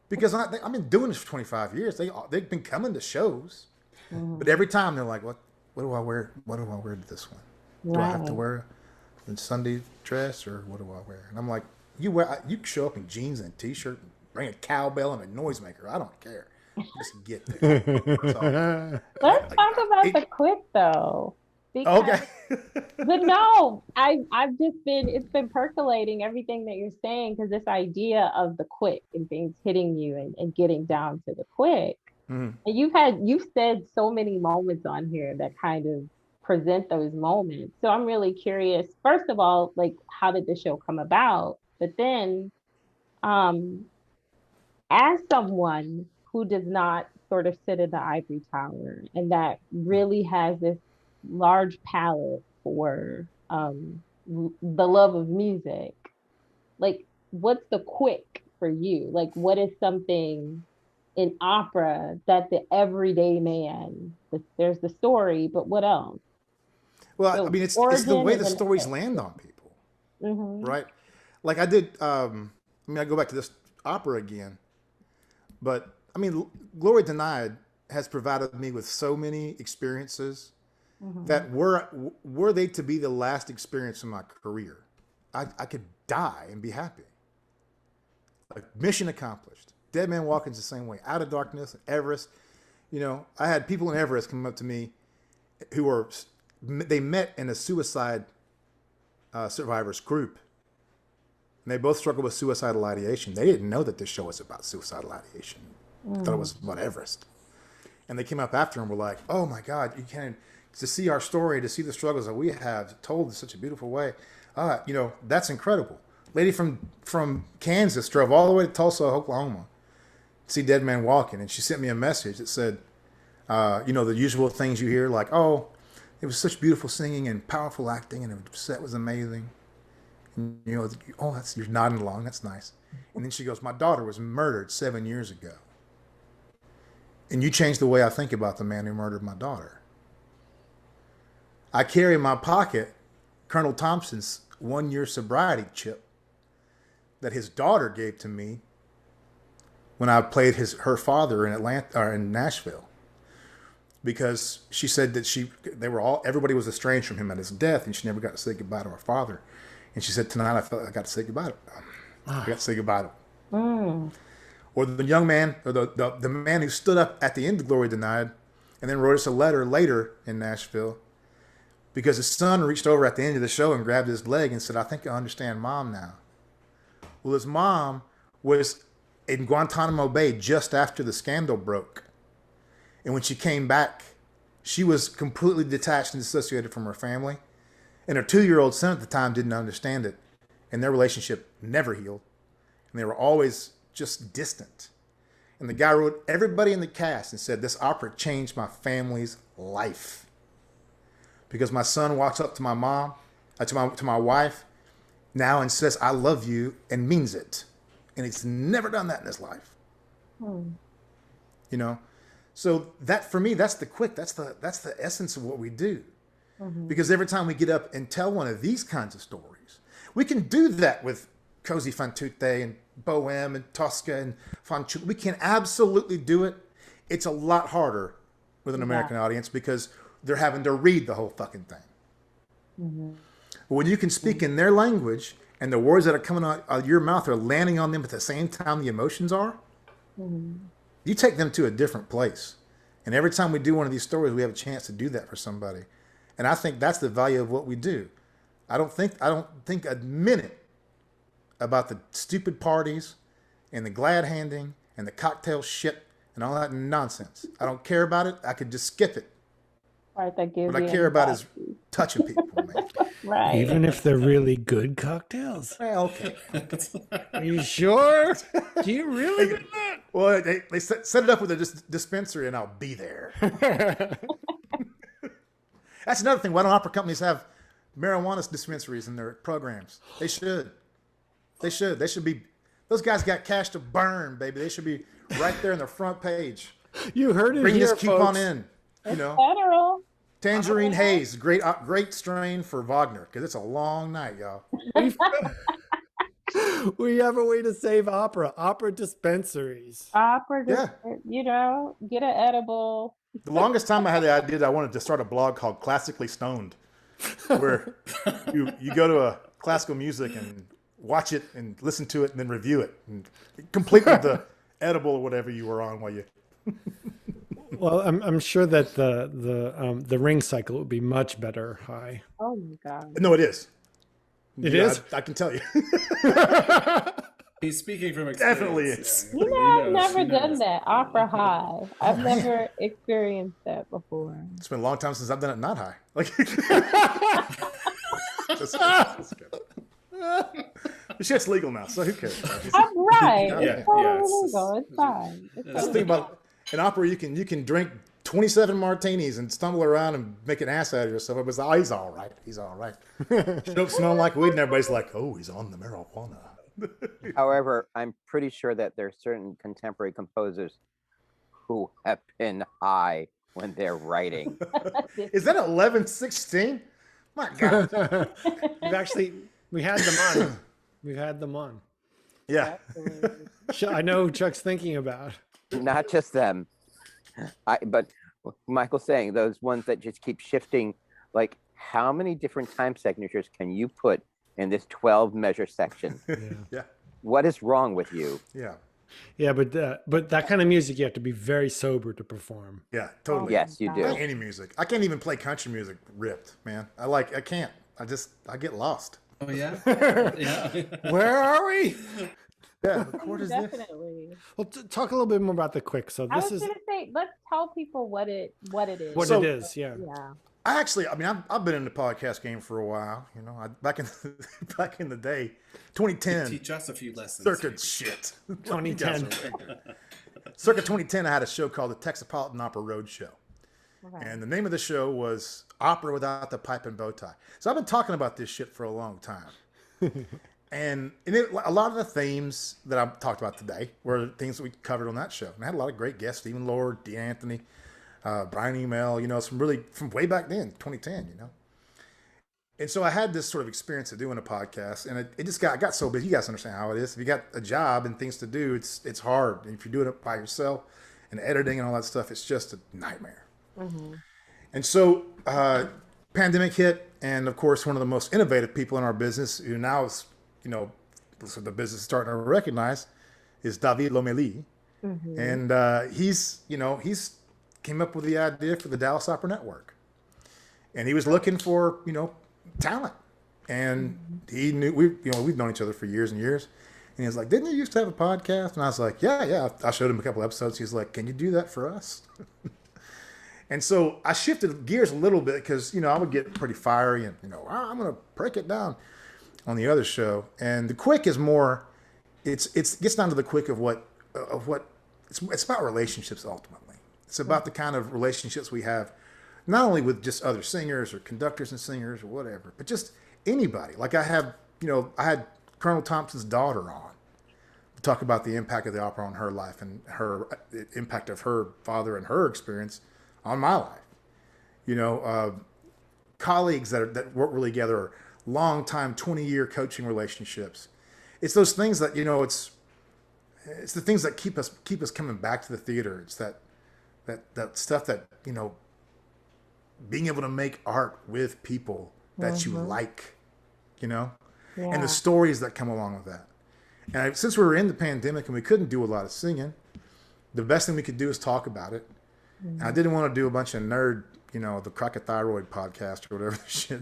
because I've been doing this for 25 years. They've been coming to shows, but every time they're like, what do I wear? What do I wear to this one? Do I have to wear a Sunday dress or what do I wear? And I'm like, you show up in jeans and a t-shirt, and bring a cowbell and a noisemaker. I don't care. Just get there. Let's talk about the quick though. Because, okay. But no, it's been percolating everything that you're saying, because this idea of the quick and things hitting you and getting down to the quick. And you've said so many moments on here that kind of present those moments. So I'm really curious, first of all, like, how did the show come about? But then, as someone who does not sort of sit in the ivory tower and that really has this large palette for the love of music, like what's the quick for you? Like what is something in opera that the everyday man, there's the story, but what else? Well, So I mean, it's the origin way and the then stories effect. land on people, Mm-hmm. right? Like I did. I mean, I go back to this opera again, but I mean, Glory Denied has provided me with so many experiences Mm-hmm. that were they to be the last experience in my career, I could die and be happy. Like mission accomplished. Dead Man Walking's the same way. Out of Darkness, Everest. You know, I had people in Everest come up to me who they met in a suicide survivors group. And they both struggled with suicidal ideation. They didn't know that this show was about suicidal ideation. They thought it was about Everest. And they came up after and were like, oh my God, you can't, to see our story, to see the struggles that we have told in such a beautiful way. You know, that's incredible. Lady from Kansas drove all the way to Tulsa, Oklahoma to see Dead Man Walking. And she sent me a message that said, you know, the usual things you hear, like, oh, it was such beautiful singing and powerful acting, and the set was amazing. And, you know, oh, you're nodding along. That's nice. And then she goes, my daughter was murdered 7 years ago. And you changed the way I think about the man who murdered my daughter. I carry in my pocket Colonel Thompson's 1-year sobriety chip that his daughter gave to me when I played her father in Atlanta or in Nashville. Because she said that everybody was estranged from him at his death, and she never got to say goodbye to her father. And she said, tonight I felt like I got to say goodbye to him. I got to say goodbye to him. Or the young man, or the man who stood up at the end of Glory Denied and then wrote us a letter later in Nashville because his son reached over at the end of the show and grabbed his leg and said, I think I understand Mom now. Well, his mom was in Guantanamo Bay just after the scandal broke. And when she came back, she was completely detached and dissociated from her family. And her 2-year-old son at the time didn't understand it. And their relationship never healed. And they were always just distant. And the guy wrote everybody in the cast and said, this opera changed my family's life. Because my son walks up to my mom, to my wife now and says, I love you, and means it. And he's never done that in his life. You know? So that, for me, that's the quick. That's the essence of what we do. Because every time we get up and tell one of these kinds of stories, we can do that with Cosi fan tutte and Bohème and Tosca and Fanciulli. We can absolutely do it. It's a lot harder with an American audience because they're having to read the whole fucking thing. But when you can speak in their language and the words that are coming out of your mouth are landing on them at the same time the emotions are, you take them to a different place. And every time we do one of these stories, we have a chance to do that for somebody. And I think that's the value of what we do. I don't think a minute about the stupid parties and the glad handing and the cocktail shit and all that nonsense. I don't care about it. I could just skip it. Right, that gives What I care about is touching people, man. Right. Even if they're really good cocktails. Well, okay. Are you sure? Do you really do that? Well, they set it up with a dispensary, and I'll be there. That's another thing. Why don't opera companies have marijuana dispensaries in their programs? They should. They should. They should be. Those guys got cash to burn, baby. They should be right there in the front page. You heard it Bring here, this keep folks. on in. You know, Federal. Tangerine Haze, great strain for Wagner because it's a long night, y'all. We have a way to save opera dispensaries. Opera, you know, get an edible. The longest time I had the idea that I wanted to start a blog called Classically Stoned, where you go to a classical music and watch it and listen to it and then review it, and complete with the edible or whatever you were on while you. Well, I'm sure that the ring cycle would be much better high. Oh my God. No, it is. It is? I can tell you. He's speaking from experience. Definitely is. You know, I've never done that. Opera high. I've never experienced that before. It's been a long time since I've done it not high. Like, the shit's legal now, so who cares? I'm right. Yeah, It's totally legal. It's fine. That's the thing about In opera, you can drink 27 martinis and stumble around and make an ass out of yourself. It was, oh, he's all right. He's all right. Show up smelling like weed, and everybody's like, oh, he's on the marijuana. However, I'm pretty sure that there are certain contemporary composers who have been high when they're writing. Is that 11/16? My God. We had them on. We've had them on. Yeah. I know who Chuck's thinking about. Not just them. But Michael's saying those ones that just keep shifting, like how many different time signatures can you put in this 12 measure section? Yeah. What is wrong with you? Yeah. Yeah, but that kind of music, you have to be very sober to perform. Yeah, totally. Yes, you do. Any music. I can't even play country music ripped, man. I can't. I get lost. Oh yeah. Yeah. Where are we? Yeah, the chord is this. Definitely. Well, talk a little bit more about the quick. So I this was is gonna say, let's tell people what it is. what it is. Yeah. Yeah. I've been in the podcast game for a while. You know, back in the day, 2010. Teach us a few lessons. Circa shit. 2010. Circa 2010, I had a show called the Texapolitan Opera Roadshow. Okay. And the name of the show was Opera Without the Pipe and Bow Tie. So I've been talking about this shit for a long time. And a lot of the themes that I've talked about today were things that we covered on that show. And I had a lot of great guests, Stephen Lord, Dee Anthony, Brian Email, from way back then, 2010, And so I had this sort of experience of doing a podcast, and I got so busy. You guys understand how it is. If you got a job and things to do, it's hard. And if you're doing it by yourself and editing and all that stuff, it's just a nightmare. Mm-hmm. And so pandemic hit, and of course, one of the most innovative people in our business, who now is, so the business is starting to recognize, is David Lomelí. Mm-hmm. And he's came up with the idea for the Dallas Opera Network. And he was looking for, talent. And he knew, we've known each other for years and years. And he was like, didn't you used to have a podcast? And I was like, yeah. I showed him a couple episodes. He's like, can you do that for us? And so I shifted gears a little bit because, I would get pretty fiery and, I'm going to break it down on the other show. And the quick is more, it gets down to the quick of what it's about relationships ultimately. It's about the kind of relationships we have, not only with just other singers or conductors and singers or whatever, but just anybody. Like I had Colonel Thompson's daughter on to talk about the impact of the opera on her life and the impact of her father and her experience on my life. Colleagues that work really together, or long-time 20-year coaching relationships. It's those things that, it's the things that keep us coming back to the theater. It's that stuff that, being able to make art with people that you like, and the stories that come along with that. And since we were in the pandemic and we couldn't do a lot of singing, the best thing we could do is talk about it. And I didn't want to do a bunch of nerd, the Crocothyroid podcast or whatever shit,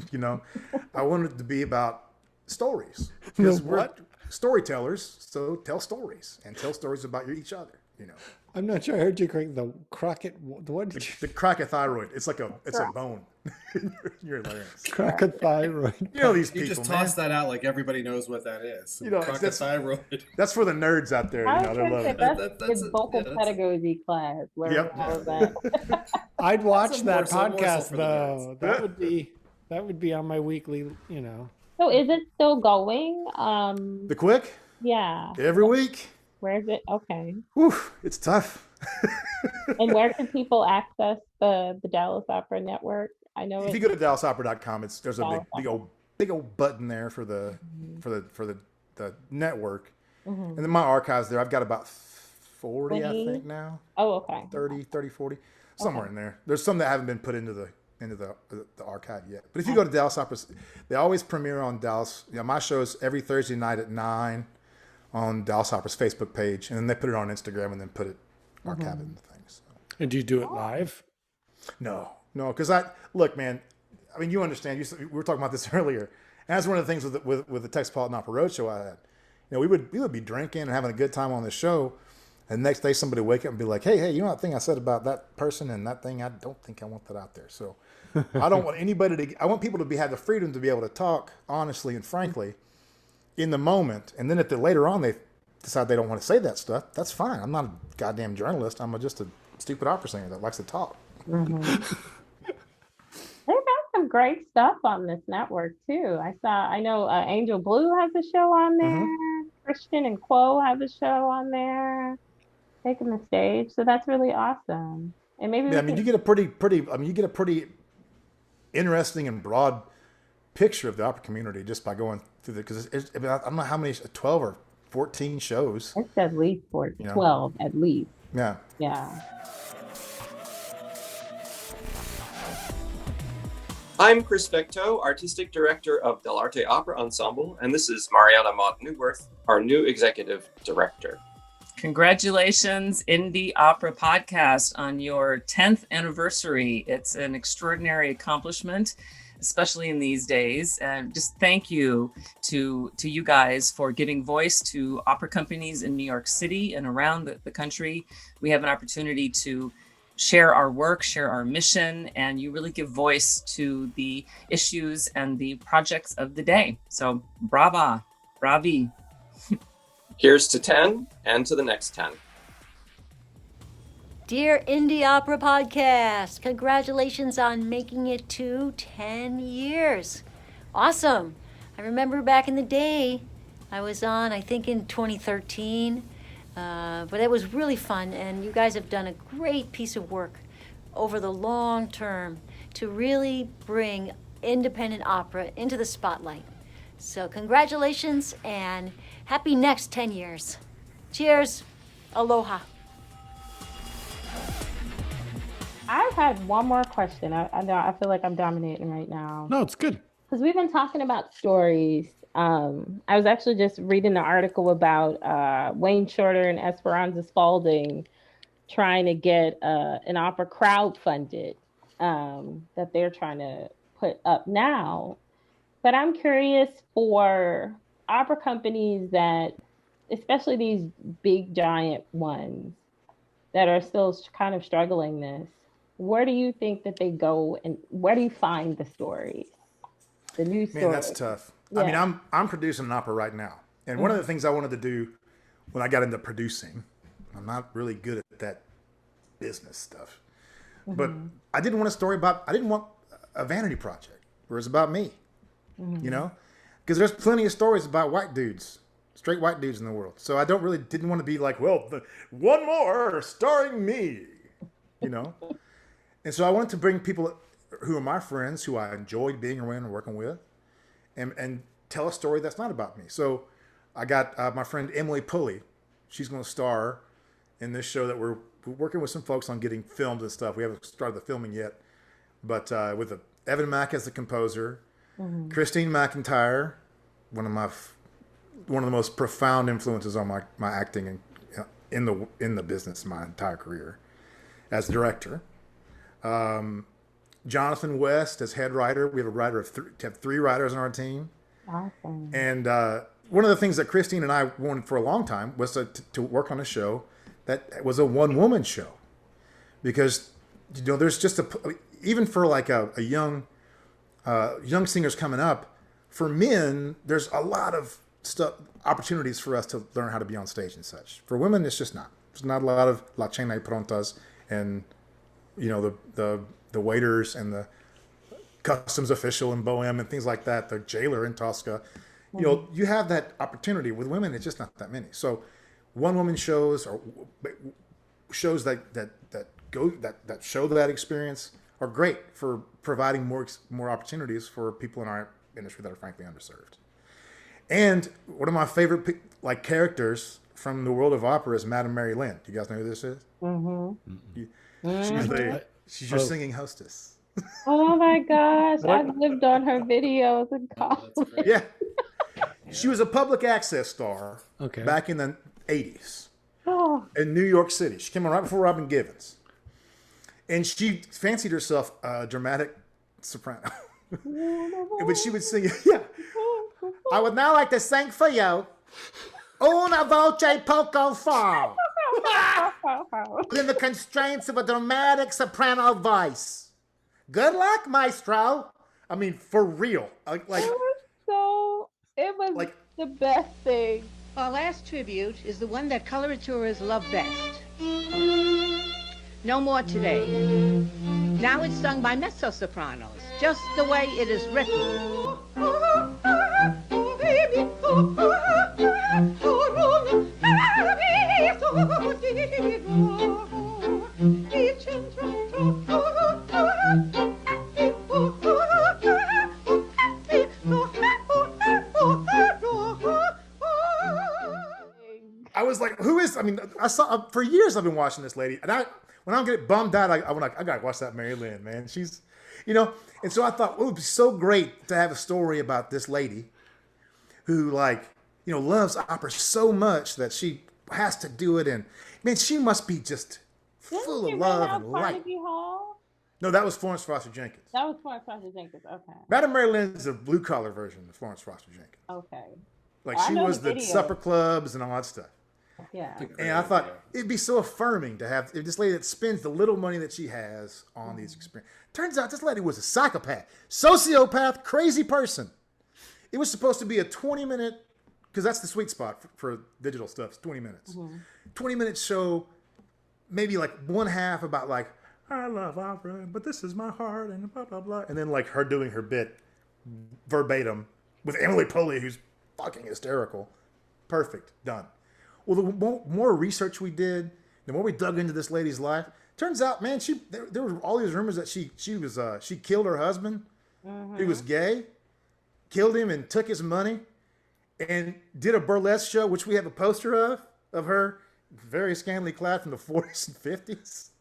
I wanted it to be about stories. Because we're storytellers, so tell stories and tell stories about each other, I'm not sure I heard you correct. The what? The crocothyroid. It's a bone in your larynx. Crocothyroid. These people. You just toss that out like everybody knows what that is. Crocothyroid. That's for the nerds out there. They're loving it. That's vocal pedagogy class. Yep. I'd watch that podcast though. That would be on my weekly. So is it still going? The quick? Yeah. Every week. Where is it? Okay. Whew, it's tough. And where can people access the Dallas Opera Network? I know if you go to DallasOpera.com, there's a big old button there for the network, and then my archives there. I've got about 40, 20? I think now. Oh, okay. 30, 40, somewhere in there. There's some that haven't been put into the archive yet. But if you go to Dallas Opera, they always premiere on Dallas. My show's every Thursday night at 9. On Dallas Opera's Facebook page, and then they put it on Instagram and then put it archive it into things. So. And do you do it live? No, because look, man. I mean, you understand. We were talking about this earlier. And that's one of the things with the Texapolitan Opera Roadshow I had. We would be drinking and having a good time on the show, and the next day somebody would wake up and be like, hey, that thing I said about that person and that thing, I don't think I want that out there. So I don't want anybody to. I want people to have the freedom to be able to talk honestly and frankly in the moment, and then if later on they decide they don't want to say that stuff, that's fine. I'm not a goddamn journalist. I'm just a stupid opera singer that likes to talk. They've got some great stuff on this network too. I know Angel Blue has a show on there. Christian and Quo have a show on there, taking the stage. So that's really awesome. And maybe Yeah, I mean, you get a pretty. I mean, you get a pretty interesting and broad picture of the opera community just by going through the. Because I mean, I don't know how many, 12 or 14 shows. It's at least 12, at least. Yeah. Yeah. I'm Chris Fecteau, Artistic Director of Del Arte Opera Ensemble, and this is Mariana Mott Newworth, our new Executive Director. Congratulations, Indie Opera Podcast, on your 10th anniversary. It's an extraordinary accomplishment, especially in these days. And just thank you to you guys for giving voice to opera companies in New York City and around the country. We have an opportunity to share our work, share our mission, and you really give voice to the issues and the projects of the day. So brava, bravi. Here's to 10 and to the next 10. Dear Indie Opera Podcast, congratulations on making it to 10 years. Awesome. I remember back in the day, I was on, I think in 2013, but it was really fun, and you guys have done a great piece of work over the long term to really bring independent opera into the spotlight. So congratulations and happy next 10 years. Cheers. Aloha. I had one more question. I know I feel like I'm dominating right now. No, it's good. Because we've been talking about stories. I was actually just reading an article about Wayne Shorter and Esperanza Spalding trying to get an opera crowdfunded that they're trying to put up now. But I'm curious for opera companies that, especially these big giant ones that are still kind of struggling this, where do you think that they go and where do you find the stories? The new stories? Man, that's tough. Yeah. I mean, I'm producing an opera right now. And one of the things I wanted to do when I got into producing, I'm not really good at that business stuff, but I didn't want a vanity project where it's about me, you know, because there's plenty of stories about white dudes, straight white dudes in the world. So I didn't want to be like, well, one more starring me, you know? And so I wanted to bring people who are my friends, who I enjoyed being around and working with, and tell a story that's not about me. So I got my friend Emily Pulley. She's going to star in this show that we're working with some folks on getting filmed and stuff. We haven't started the filming yet, but with Evan Mack as the composer, Christine McIntyre, one of the most profound influences on my acting and in the business my entire career, as director. Jonathan West as head writer. We have a writer of three writers on our team. Awesome. And one of the things that Christine and I wanted for a long time was to work on a show that was a one-woman show, because there's just even for like a young singers coming up, for men there's a lot of opportunities for us to learn how to be on stage and such. For women, it's just not. There's not a lot of La Cena y Prontas and the waiters and the customs official in Bohème and things like that, the jailer in Tosca. You have that opportunity. With women, it's just not that many. So one-woman shows or shows that show that experience are great for providing more opportunities for people in our industry that are frankly underserved. And one of my favorite characters from the world of opera is Madame Mari Lyn. Do you guys know who this is? She's your singing hostess. Oh my gosh, I've lived on her videos in college. Yeah. She was a public access star back in the 80s in New York City. She came on right before Robin Givens. And she fancied herself a dramatic soprano. But she would sing, I would now like to sing for you Una voce poco fa. Within the constraints of a dramatic soprano voice. Good luck, maestro. I mean, for real. It was the best thing. Our last tribute is the one that coloraturers love best. No more today. Now it's sung by mezzo-sopranos, just the way it is written. I was like, who is? I mean, I saw for years. I've been watching this lady, and when I get bummed out, I'm like, I gotta watch that Mari Lyn, man. She's, and so I thought, oh, it'd be so great to have a story about this lady who, like, loves opera so much that she has to do it, and man, she must be just full of love and light. Carnegie Hall? No, that was Florence Foster Jenkins. That was Florence Foster Jenkins. Okay. Madame Mari Lyn is a blue collar version of Florence Foster Jenkins. Okay. Like she was the supper clubs and all that stuff. Yeah. And I thought it'd be so affirming to have this lady that spends the little money that she has on these experiences. Turns out this lady was a psychopath, sociopath, crazy person. It was supposed to be a 20-minute, because that's the sweet spot for digital stuff, it's 20 minutes. 20-minute show, maybe like one half about like, I love opera, but this is my heart, and blah, blah, blah. And then like her doing her bit verbatim with Emily Polley, who's fucking hysterical. Perfect, done. Well, the more research we did, the more we dug into this lady's life, turns out, man, there were all these rumors that she killed her husband, who was gay, killed him and took his money, and did a burlesque show, which we have a poster of her, very scantily clad from the 40s and 50s.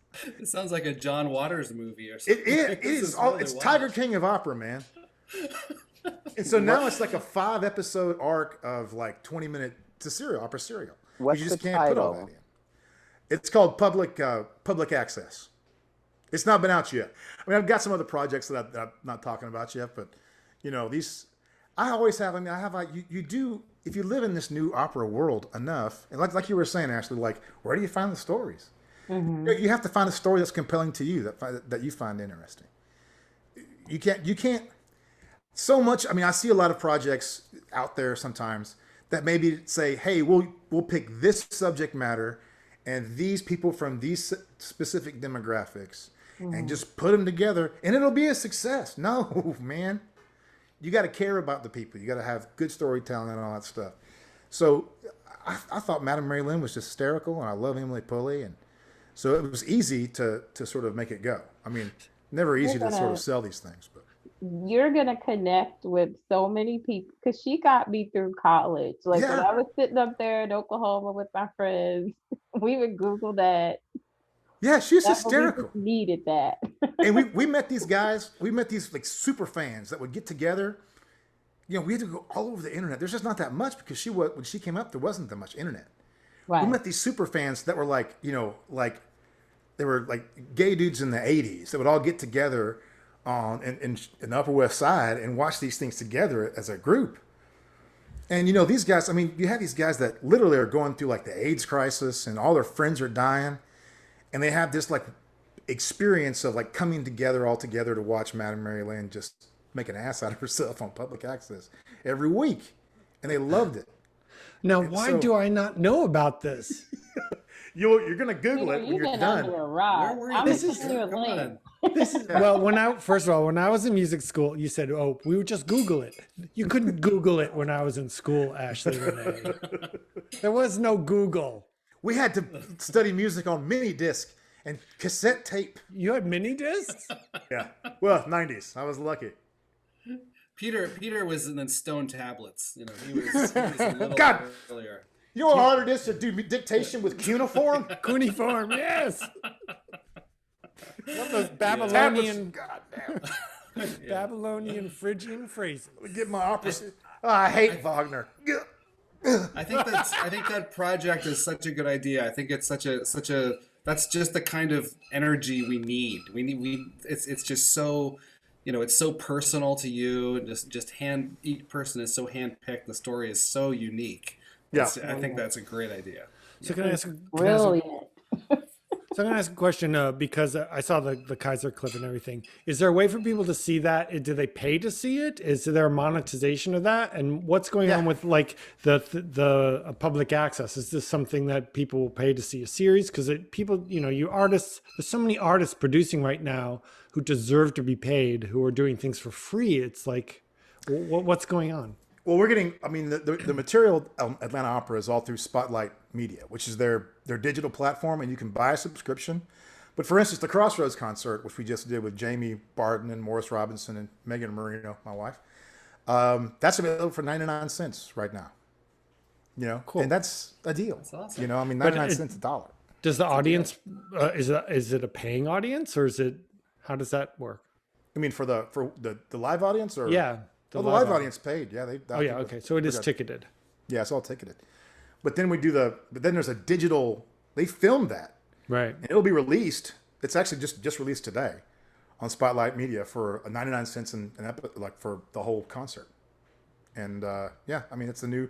It sounds like a John Waters movie or something. It is. It's Tiger King of opera, man. And so now it's like a 5-episode arc of like 20-minute opera serial. What's you just the can't put all title? that in. It's called public access. It's not been out yet. I mean, I've got some other projects that I'm not talking about yet, but these. I always have. I mean, I have. You do if you live in this new opera world enough, and like you were saying, Ashley, like where do you find the stories? You have to find a story that's compelling to you that you find interesting. You can't. So much. I mean, I see a lot of projects out there sometimes that maybe say, "Hey, we'll pick this subject matter and these people from these specific demographics and just put them together, and it'll be a success." No, man, you got to care about the people. You got to have good storytelling and all that stuff. So I thought Madame Mari Lyn was just hysterical, and I love Emily Polley, and so it was easy to sort of make it go. I mean, never easy to sort of sell these things, but. You're gonna connect with so many people because she got me through college. Like when I was sitting up there in Oklahoma with my friends, we would Google that. Yeah, she's hysterical. We needed that. And we met these guys. We met these like super fans that would get together. We had to go all over the internet. There's just not that much because when she came up, there wasn't that much internet. Right. We met these super fans that were like they were like gay dudes in the 80s that would all get together in the Upper West Side and watch these things together as a group. And these guys, I mean, you have these guys that literally are going through like the AIDS crisis and all their friends are dying, and they have this like experience of like coming together all together to watch Madame Mari Lyn just make an ass out of herself on public access every week, and they loved it. Now, why do I not know about this? You're gonna Google it when you're done. Where were you? This is well. When I was in music school, you said, "Oh, we would just Google it." You couldn't Google it when I was in school, Ashley Renee. There was no Google. We had to study music on mini disc and cassette tape. You had mini discs? Yeah. Well, 90s. I was lucky. Peter was in stone tablets. He was a little God. earlier. You know how hard it is to do dictation with cuneiform? Cuneiform, yes. Those Babylonian, Babylonian Phrygian phrases. Get my opera. I hate Wagner. I think that project is such a good idea. I think it's such a that's just the kind of energy we need. It's just so, it's so personal to you. Each person is so handpicked. The story is so unique. Yeah, I think that's a great idea. So can I ask? Brilliant. So I'm going to ask a question because I saw the Kaiser clip and everything. Is there a way for people to see that? Do they pay to see it? Is there a monetization of that? And what's going on with like the public access? Is this something that people will pay to see a series? Because people, you artists, there's so many artists producing right now who deserve to be paid, who are doing things for free. It's like, what's going on? Well, we're getting, the material Atlanta Opera is all through Spotlight Media, which is their digital platform, and you can buy a subscription. But for instance, the Crossroads concert, which we just did with Jamie Barton and Morris Robinson and Megan Marino, my wife, that's available for 99 cents right now. Cool. And that's a deal. That's awesome. 99 cents a dollar. Does the audience, is it a paying audience, or how does that work? I mean, for the live audience, or? Yeah. The live audience paid. Yeah. Okay. So it is ticketed. Yeah, it's all ticketed. But then but then there's a digital, they filmed that. Right. And it'll be released. It's actually just released today on Spotlight Media for 99 cents like for the whole concert. And it's a new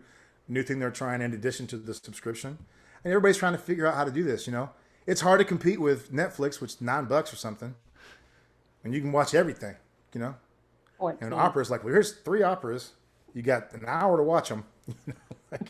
thing they're trying in addition to the subscription. And everybody's trying to figure out how to do this, It's hard to compete with Netflix, which is $9 or something. And you can watch everything, And opera's like, well, here's 3 operas. You got an hour to watch them.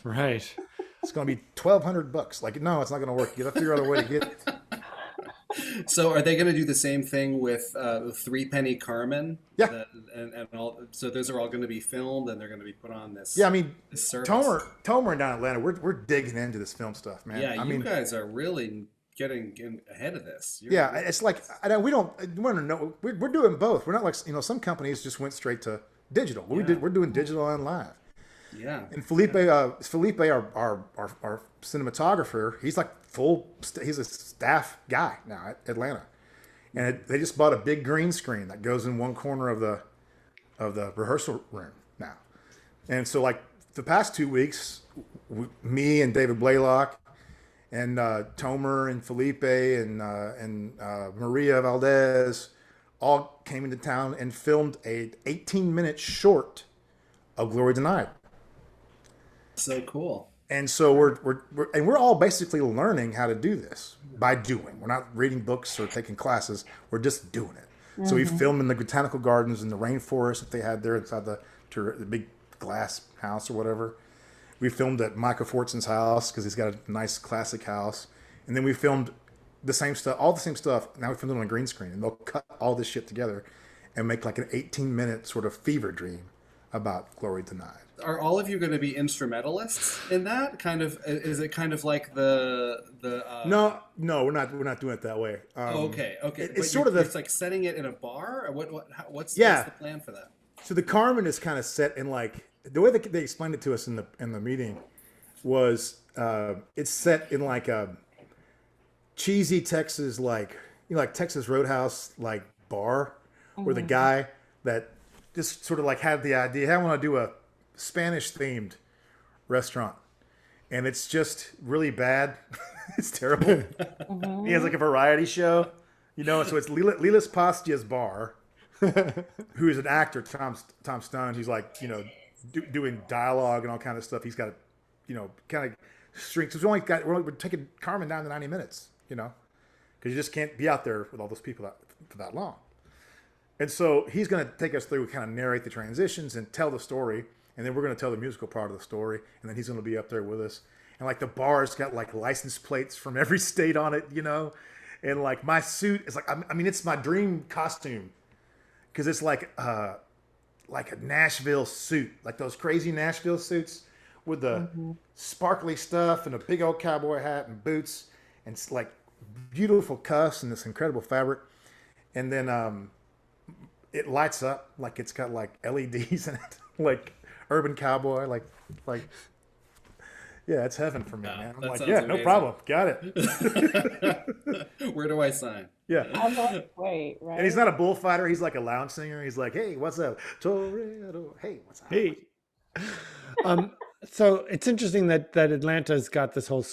Right. It's going to be $1,200. Like, no, it's not going to work. You got to figure out a way to get it. So are they going to do the same thing with Three Penny Carmen? Yeah. And all, so those are all going to be filmed and they're going to be put on this. Yeah, this service. Tomer and down in Atlanta, we're digging into this film stuff, man. Yeah, you guys are really getting ahead of this. It's like we want to know. We're doing both. We're not like some companies just went straight to digital. We're doing digital and live. Yeah. And Felipe, our cinematographer, he's like he's a staff guy now at Atlanta, and they just bought a big green screen that goes in one corner of the rehearsal room now, and so like the past 2 weeks, me and David Blaylock and Tomer and Felipe and Maria Valdez all came into town and filmed a 18-minute short of Glory Denied. So cool. And so we're all basically learning how to do this by doing. We're not reading books or taking classes. We're just doing it. Mm-hmm. So we filmed in the botanical gardens in the rainforest that they had there inside the big glass house or whatever. We filmed at Micah Fortson's house because he's got a nice classic house. And then we filmed all the same stuff. Now we filmed it on a green screen, and they'll cut all this shit together and make like an 18-minute sort of fever dream about Glory Denied. Are all of you going to be instrumentalists in that? Is it kind of like the No, we're not doing it that way. Okay. It's it's like setting it in a bar, or what's the plan for that? So the Carmen is kind of set in like the way they explained it to us in the meeting was it's set in like a cheesy Texas like Texas Roadhouse like bar where the guy that just sort of like had the idea, hey, I want to do a Spanish themed restaurant, and it's just really bad. It's terrible. Mm-hmm. He has like a variety show, so it's Lilas Pastia's bar, who is an actor, Tom Stone, who's like doing dialogue and all kind of stuff. He's got kind of strings. We're taking Carmen down to 90 minutes, because you just can't be out there with all those people for that long. And so he's going to take us through, kind of narrate the transitions and tell the story. And then we're going to tell the musical part of the story. And then he's going to be up there with us. And like the bar's got like license plates from every state on it, And like my suit is like, it's my dream costume. Because it's like a Nashville suit. Like those crazy Nashville suits with the sparkly stuff and a big old cowboy hat and boots. And it's like beautiful cuffs and this incredible fabric. And then it lights up like it's got like LEDs in it. Like Urban Cowboy, like, yeah, it's heaven for me, man. I'm like, yeah, amazing. No problem, got it. Where do I sign? Yeah. Wait, right? And he's not a bullfighter. He's like a lounge singer. He's like, hey, what's up, Toreto? Hey, what's up? Hey. So it's interesting that Atlanta's got this whole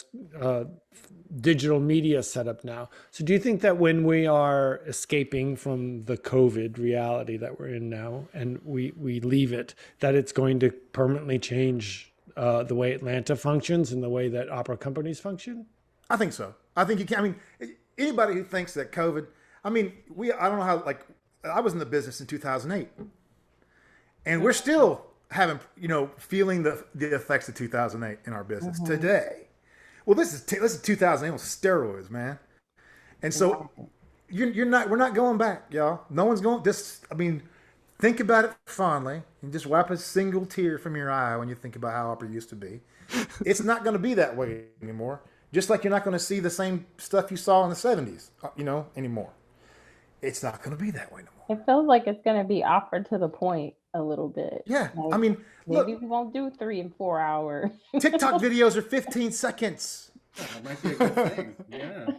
digital media setup now. So do you think that when we are escaping from the COVID reality that we're in now and we leave it, that it's going to permanently change the way Atlanta functions and the way that opera companies function? I think so. I think you can. anybody who thinks that COVID, I mean, I don't know how, like, I was in the business in 2008, and we're still having, feeling the effects of 2008 in our business today. Well, this is 2008 with steroids, man. And so we're not going back, y'all. No one's going, think about it fondly and just wipe a single tear from your eye when you think about how opera used to be. It's not going to be that way anymore. Just like you're not going to see the same stuff you saw in the 70s, anymore. It's not going to be that way anymore. It feels like it's going to be opera to the point a little bit. Yeah. Like, maybe we won't do 3 and 4 hours. TikTok videos are 15 seconds. That might be a good thing. Yeah.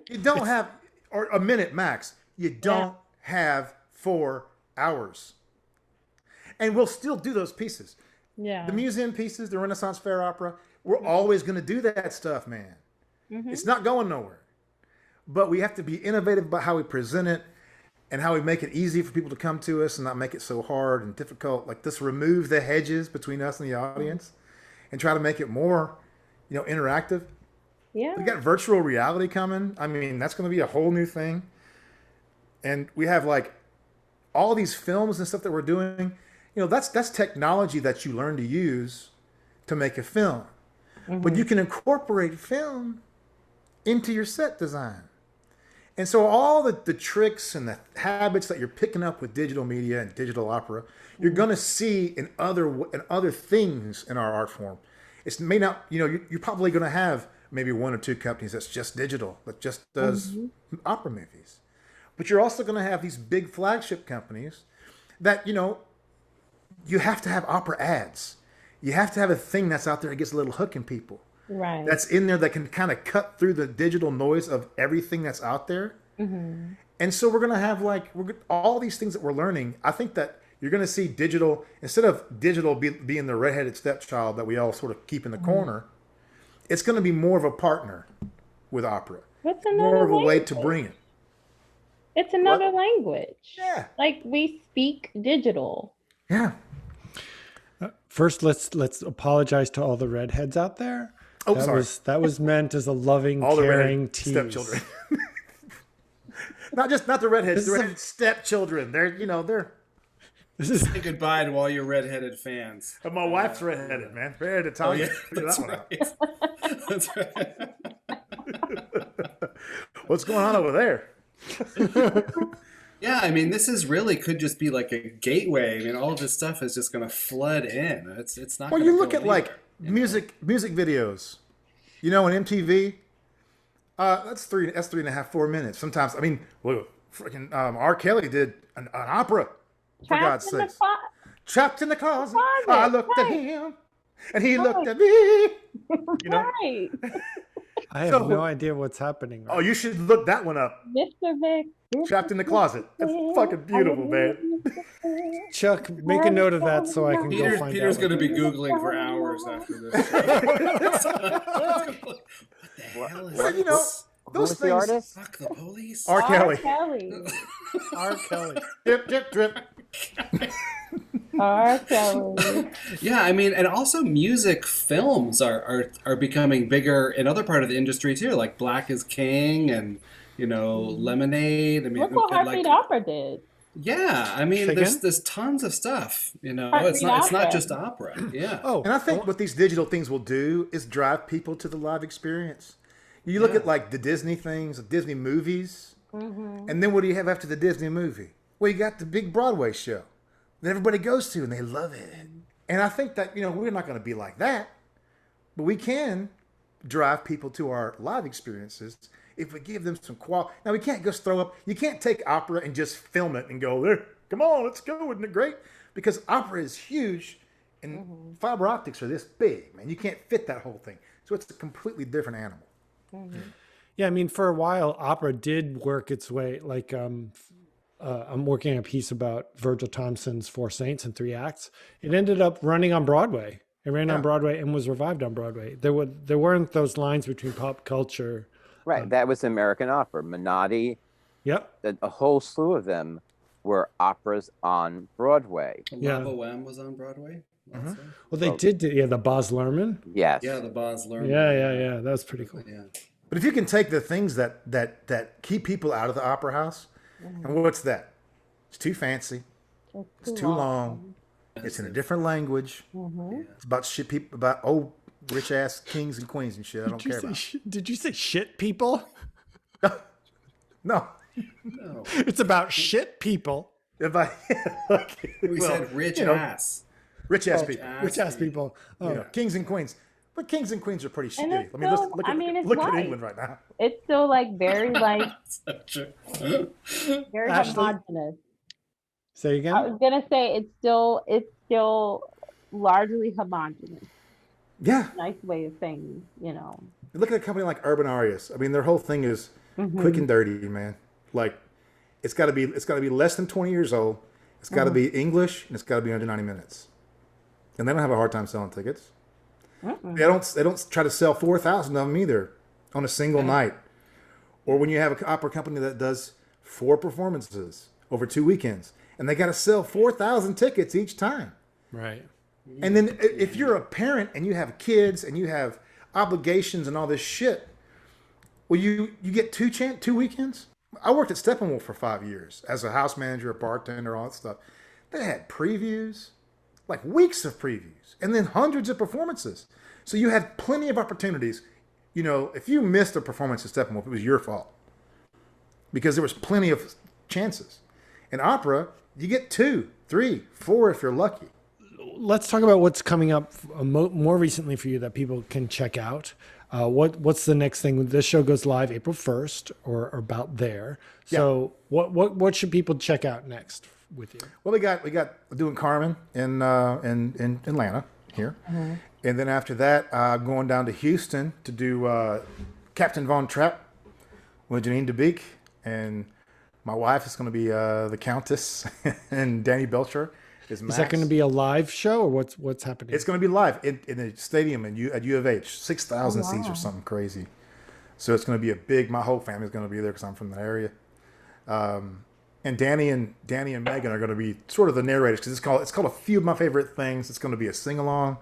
You don't have, or a minute max. You don't have 4 hours. And we'll still do those pieces. Yeah. The museum pieces, the Renaissance Fair opera, we're always going to do that stuff, man. It's not going nowhere. But we have to be innovative about how we present it and how we make it easy for people to come to us and not make it so hard and difficult. Like, just remove the hedges between us and the audience and try to make it more, interactive. Yeah. We got virtual reality coming. I mean, that's going to be a whole new thing. And we have, like, all these films and stuff that we're doing. That's technology that you learn to use to make a film. But you can incorporate film into your set design. And so all the tricks and the habits that you're picking up with digital media and digital opera, you're going to see in other things in our art form. It may not, you're probably going to have maybe 1 or 2 companies that's just digital, that just does opera movies. But you're also going to have these big flagship companies that, you have to have opera ads. You have to have a thing that's out there that gets a little hook in people. Right. That's in there that can kind of cut through the digital noise of everything that's out there. And so we're going to have all these things that we're learning. I think that you're going to see digital, instead of digital being the redheaded stepchild that we all sort of keep in the corner, it's going to be more of a partner with opera. What's more of a way language? to bring it. It's another language. Yeah. Like, we speak digital. Yeah. First, let's apologize to all the redheads out there. Oh, sorry. That was meant as a loving, all caring the tease. stepchildren. not the redheads, the redheaded stepchildren. They're. Say goodbye to all your redheaded fans. My wife's redheaded, man. Redheaded Italian. That's right. That's right. What's going on over there? Yeah, I mean, this could just be like a gateway. I mean, all of this stuff is just going to flood in. It's not. Well, you look at music videos, on MTV. That's 3.5, 4 minutes. Sometimes, I mean, freaking R. Kelly did an opera. For God's sake. Trapped in the closet. I looked at him, and he looked at me. Right. I have no idea what's happening. Oh, you should look that one up. Mr. Vic. Trapped in the closet. That's fucking beautiful, man. Chuck, make a note of that so I can go find Peter's out. going to be Googling for hours after this. What the hell is this? Those Who's things. the artist? Fuck the police. R. Kelly. R. Kelly. Drip, drip, drip. R. Kelly. Yeah, I mean, and also music films are becoming bigger in other part of the industry too, like Black is King and Lemonade. I mean, Look what Heartbeat Opera did. Yeah, I mean, there's tons of stuff. It's not just opera. Yeah. Oh, and I think what these digital things will do is drive people to the live experience. You look at like the Disney things, the Disney movies, and then what do you have after the Disney movie? Well, you got the big Broadway show that everybody goes to and they love it. And I think that, we're not going to be like that, but we can drive people to our live experiences if we give them some quality. Now, we can't just you can't take opera and just film it and go, there, come on, let's go, isn't it great? Because opera is huge and fiber optics are this big, man. You can't fit that whole thing. So it's a completely different animal. Yeah, I mean, for a while, opera did work its way. Like, I'm working on a piece about Virgil Thompson's Four Saints in 3 acts. It ended up running on Broadway. It ran on Broadway and was revived on Broadway. There weren't those lines between pop culture. Right, that was American opera. Menotti. Yep. A whole slew of them were operas on Broadway. Lava Wham was on Broadway. Well, they did the Baz Luhrmann. Yes. Yeah, the Baz Luhrmann. Yeah. That was pretty cool. Yeah. But if you can take the things that keep people out of the opera house, and what's that? It's too fancy. It's too long. It's in a different language. It's about shit people, about old rich ass kings and queens and shit. I don't care about. Did you say shit people? No. It's about shit people. We said rich ass. Rich ass people. Rich ass people. Oh. Kings and queens. But kings and queens are pretty And shitty. it's I mean, still- look I mean, it's at white. England right now. It's still like very like very Ashley? homogenous. Say again? I was gonna say it's still largely homogenous. Yeah. Nice way of saying, you know. Look at a company like Urban Arias. I mean, their whole thing is quick and dirty, man. Like, it's got to be less than 20 years old. It's got to be English, and it's got to be under 90 minutes. And they don't have a hard time selling tickets. They don't try to sell 4,000 of them either on a single night. Or when you have an opera company that does 4 performances over 2 weekends, and they got to sell 4,000 tickets each time. Right. And then if you're a parent and you have kids and you have obligations and all this shit, well, you get 2 weekends. I worked at Steppenwolf for 5 years as a house manager, a bartender, all that stuff. They had previews, like weeks of previews, and then hundreds of performances. So you had plenty of opportunities. You know, if you missed a performance at Steppenwolf, it was your fault because there was plenty of chances. In opera, you get 2, 3, 4 if you're lucky. Let's talk about what's coming up more recently for you that people can check out. What's the next thing? This show goes live April 1st or about there. So what should people check out next with you? Well, we got doing Carmen in Atlanta here, and then after that, going down to Houston to do Captain Von Trapp with Janine DeBeek, and my wife is going to be the Countess, and Danny Belcher is Max. Is that going to be a live show or what's happening? It's going to be live in a stadium at U of H, 6,000 seats or something crazy. So it's going to be a big. My whole family's going to be there because I'm from the area. And Danny and Megan are going to be sort of the narrators because it's called A Few of My Favorite Things. It's going to be a sing along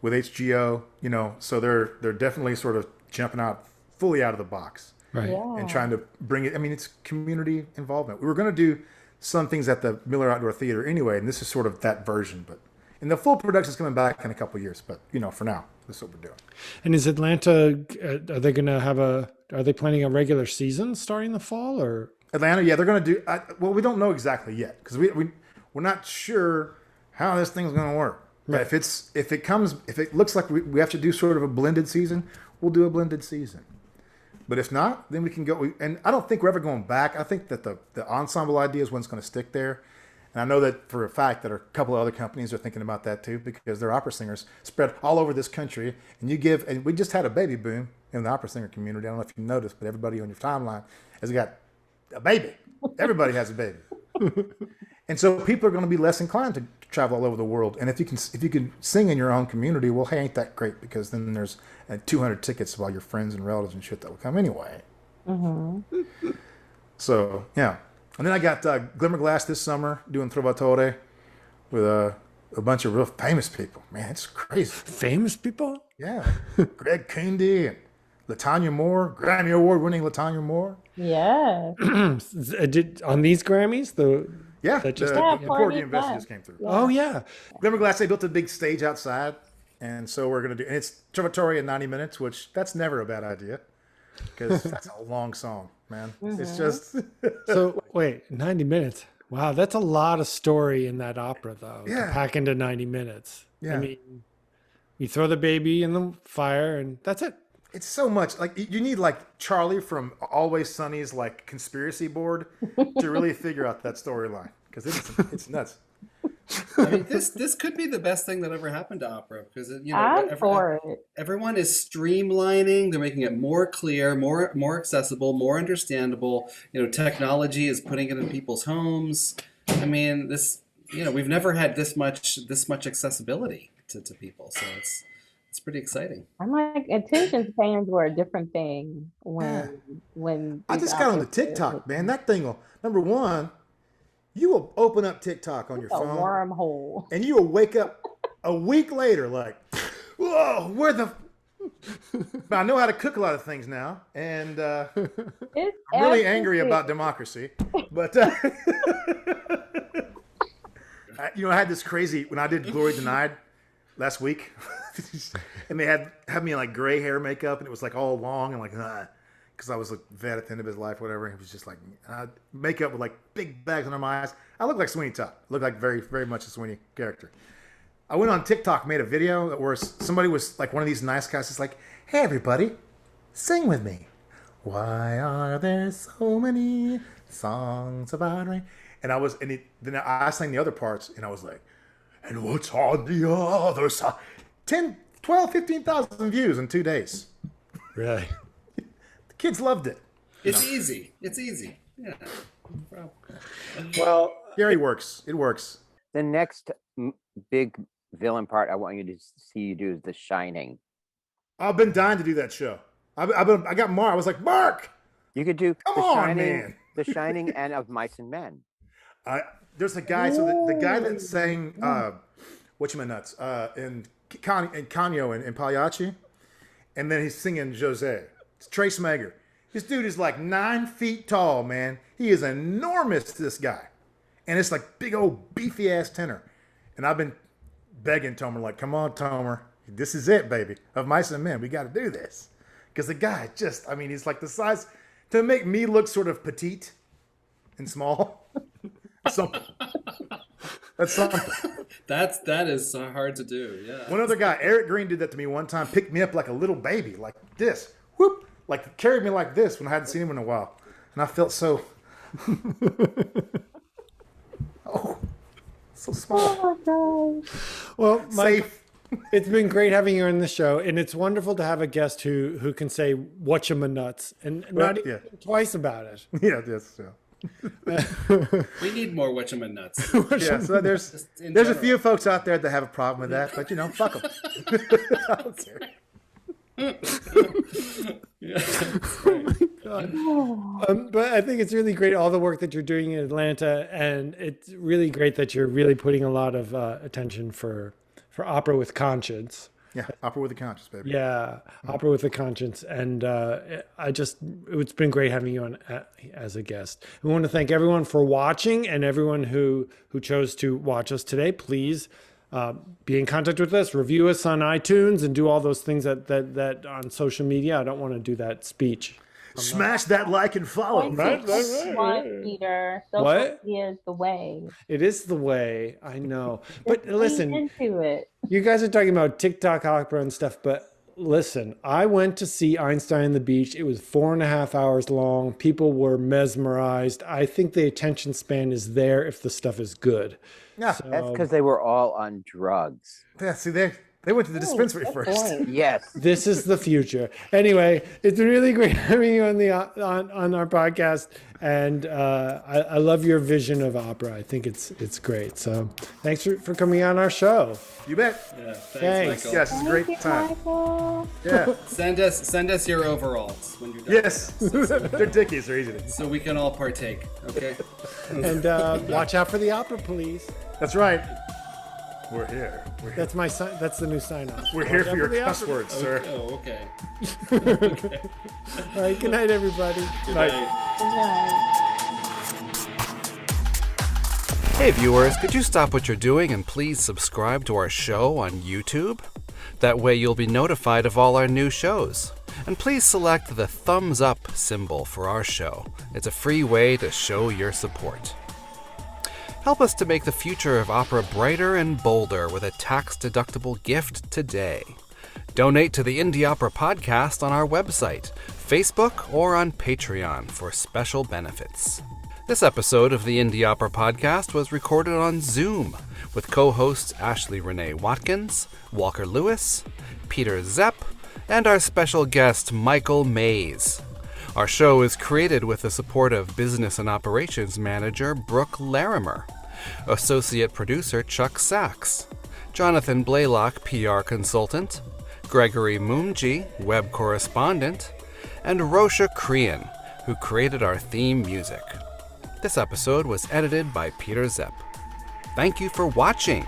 with HGO. You know, so they're definitely sort of jumping out fully out of the box, right? And trying to bring it. I mean, it's community involvement. We were going to do some things at the Miller Outdoor Theater anyway, and this is sort of that version. But and the full production's coming back in a couple of years. But you know, for now, this is what we're doing. And is Atlanta? Are they going to have Are they planning a regular season starting the fall or? Atlanta, yeah, they're going to do. Well, we don't know exactly yet because we're not sure how this thing's going to work. Right. But if it looks like we have to do sort of a blended season, we'll do a blended season. But if not, then we can go. And I don't think we're ever going back. I think that the ensemble idea is what's going to stick there. And I know that for a fact that a couple of other companies are thinking about that too because their opera singers spread all over this country. And we just had a baby boom in the opera singer community. I don't know if you noticed, but everybody on your timeline has got a baby. Everybody has a baby. And so people are going to be less inclined to travel all over the world. And if you can sing in your own community, well, hey, ain't that great? Because then there's 200 tickets of all your friends and relatives and shit that will come anyway. So, yeah. And then I got Glimmerglass this summer doing Trovatore with a bunch of real famous people. Man, it's crazy. Famous people? Yeah. Greg Kunde and LaTanya Moore, Grammy Award-winning LaTanya Moore. Yeah. On these Grammys, the Porgy and Bess just came through. Yeah. Oh yeah, Glimmerglass. They built a big stage outside, and so we're gonna do. And it's Trovatore in 90 minutes, which that's never a bad idea, because that's a long song, man. It's just. So wait, 90 minutes. Wow, that's a lot of story in that opera, though. Yeah. To pack into 90 minutes. Yeah. I mean, you throw the baby in the fire, and that's it. It's so much. Like you need like Charlie from Always Sunny's like conspiracy board to really figure out that storyline because it's nuts. I mean, this could be the best thing that ever happened to opera because everyone is streamlining. They're making it more clear, more accessible, more understandable. You know, technology is putting it in people's homes. I mean, we've never had this much accessibility to people. So it's pretty exciting. I'm like, attention spans were a different thing when I just got on the TikTok, man. That thing will, number one, you will open up TikTok on your phone. A wormhole. And you will wake up a week later like, whoa, But I know how to cook a lot of things now, and It's I'm really angry everything. about democracy. But I had this crazy when I did Glory Denied last week, and they had me in like gray hair makeup, and it was like all long and like because I was a vet at the end of his life, whatever. It was just like makeup with like big bags under my eyes. I looked like Sweeney Todd. I looked like very, very much a Sweeney character. I went on TikTok, made a video where somebody was like one of these nice guys. It's like, hey everybody, sing with me. Why are there so many songs about rain? And then I sang the other parts, and I was like, and what's on the other side? 10, 12, 15,000 views in 2 days. Really? The kids loved it. It's easy. It's easy. Yeah. Well, Gary works. It works. The next big villain part I want you to see you do is The Shining. I've been dying to do that show. I got Mark. I was like, Mark! You could do Come The on, Shining, man. The Shining and Of Mice and Men. There's a guy, so the guy that sang whatchamacnuts in Canyo in Pagliacci, and then he's singing Jose. It's Trace Mager. This dude is like 9 feet tall, man. He is enormous, this guy. And it's like big old beefy ass tenor. And I've been begging Tomer, like, come on, Tomer. This is it, baby. Of Mice and Men. We got to do this. Because the guy he's like the size, to make me look sort of petite and small. Something. That's something. That is hard to do. Yeah. One other guy, Eric Green, did that to me one time. Picked me up like a little baby, like this. Whoop! Like carried me like this when I hadn't seen him in a while, and I felt so. Oh, so small. Oh my gosh. Well, Mike, Safe. it's been great having you on the show, and it's wonderful to have a guest who can say "whatchamanuts" and not even twice about it. Yeah, yes. Yeah. We need more whatchamanuts. Yeah, so there's a few folks out there that have a problem with that, but fuck them. I don't care. But I think it's really great all the work that you're doing in Atlanta, and it's really great that you're really putting a lot of attention for opera with conscience. Yeah, opera with a conscience, baby. Yeah, opera with a conscience, and it's been great having you on as a guest. We want to thank everyone for watching, and everyone who chose to watch us today. Please be in contact with us, review us on iTunes, and do all those things that on social media. I don't want to do that speech. Smash that like and follow. Right. Peter. Social What? media is the way. It is the way, I know. But listen, into it. you guys are talking about TikTok opera and stuff, but listen, I went to see Einstein on the Beach. It was 4.5 hours long. People were mesmerized. I think the attention span is there if the stuff is good. Yeah, that's because they were all on drugs. Yeah, see, they went to the dispensary first. Yes. This is the future. Anyway, it's been really great having you on our podcast, and I love your vision of opera. I think it's great. So thanks for coming on our show. You bet. Yeah, Thanks. Michael. Yes, it's a great time. Yeah. Send us your overalls when you're done. Yes. They're dickies. They're easy to. So we can all partake. Okay. And watch out for the opera, please. That's right. We're here. That's my sign. That's the new sign off. We're here Watch for out your the cuss opera. words, sir. Oh, okay. Okay. All right. Good night, everybody. Good Night. night. Good night. Hey viewers, could you stop what you're doing and please subscribe to our show on YouTube? That way you'll be notified of all our new shows. And please select the thumbs up symbol for our show. It's a free way to show your support. Help us to make the future of opera brighter and bolder with a tax-deductible gift today. Donate to the Indie Opera Podcast on our website, Facebook, or on Patreon for special benefits. This episode of the Indie Opera Podcast was recorded on Zoom with co-hosts Ashley Renee Watkins, Walker Lewis, Peter Zepp, and our special guest Michael Mays. Our show is created with the support of Business and Operations Manager Brooke Larimer, Associate Producer Chuck Sachs, Jonathan Blaylock, PR Consultant, Gregory Moomji, Web Correspondent, and Rosha Krian, who created our theme music. This episode was edited by Peter Zepp. Thank you for watching.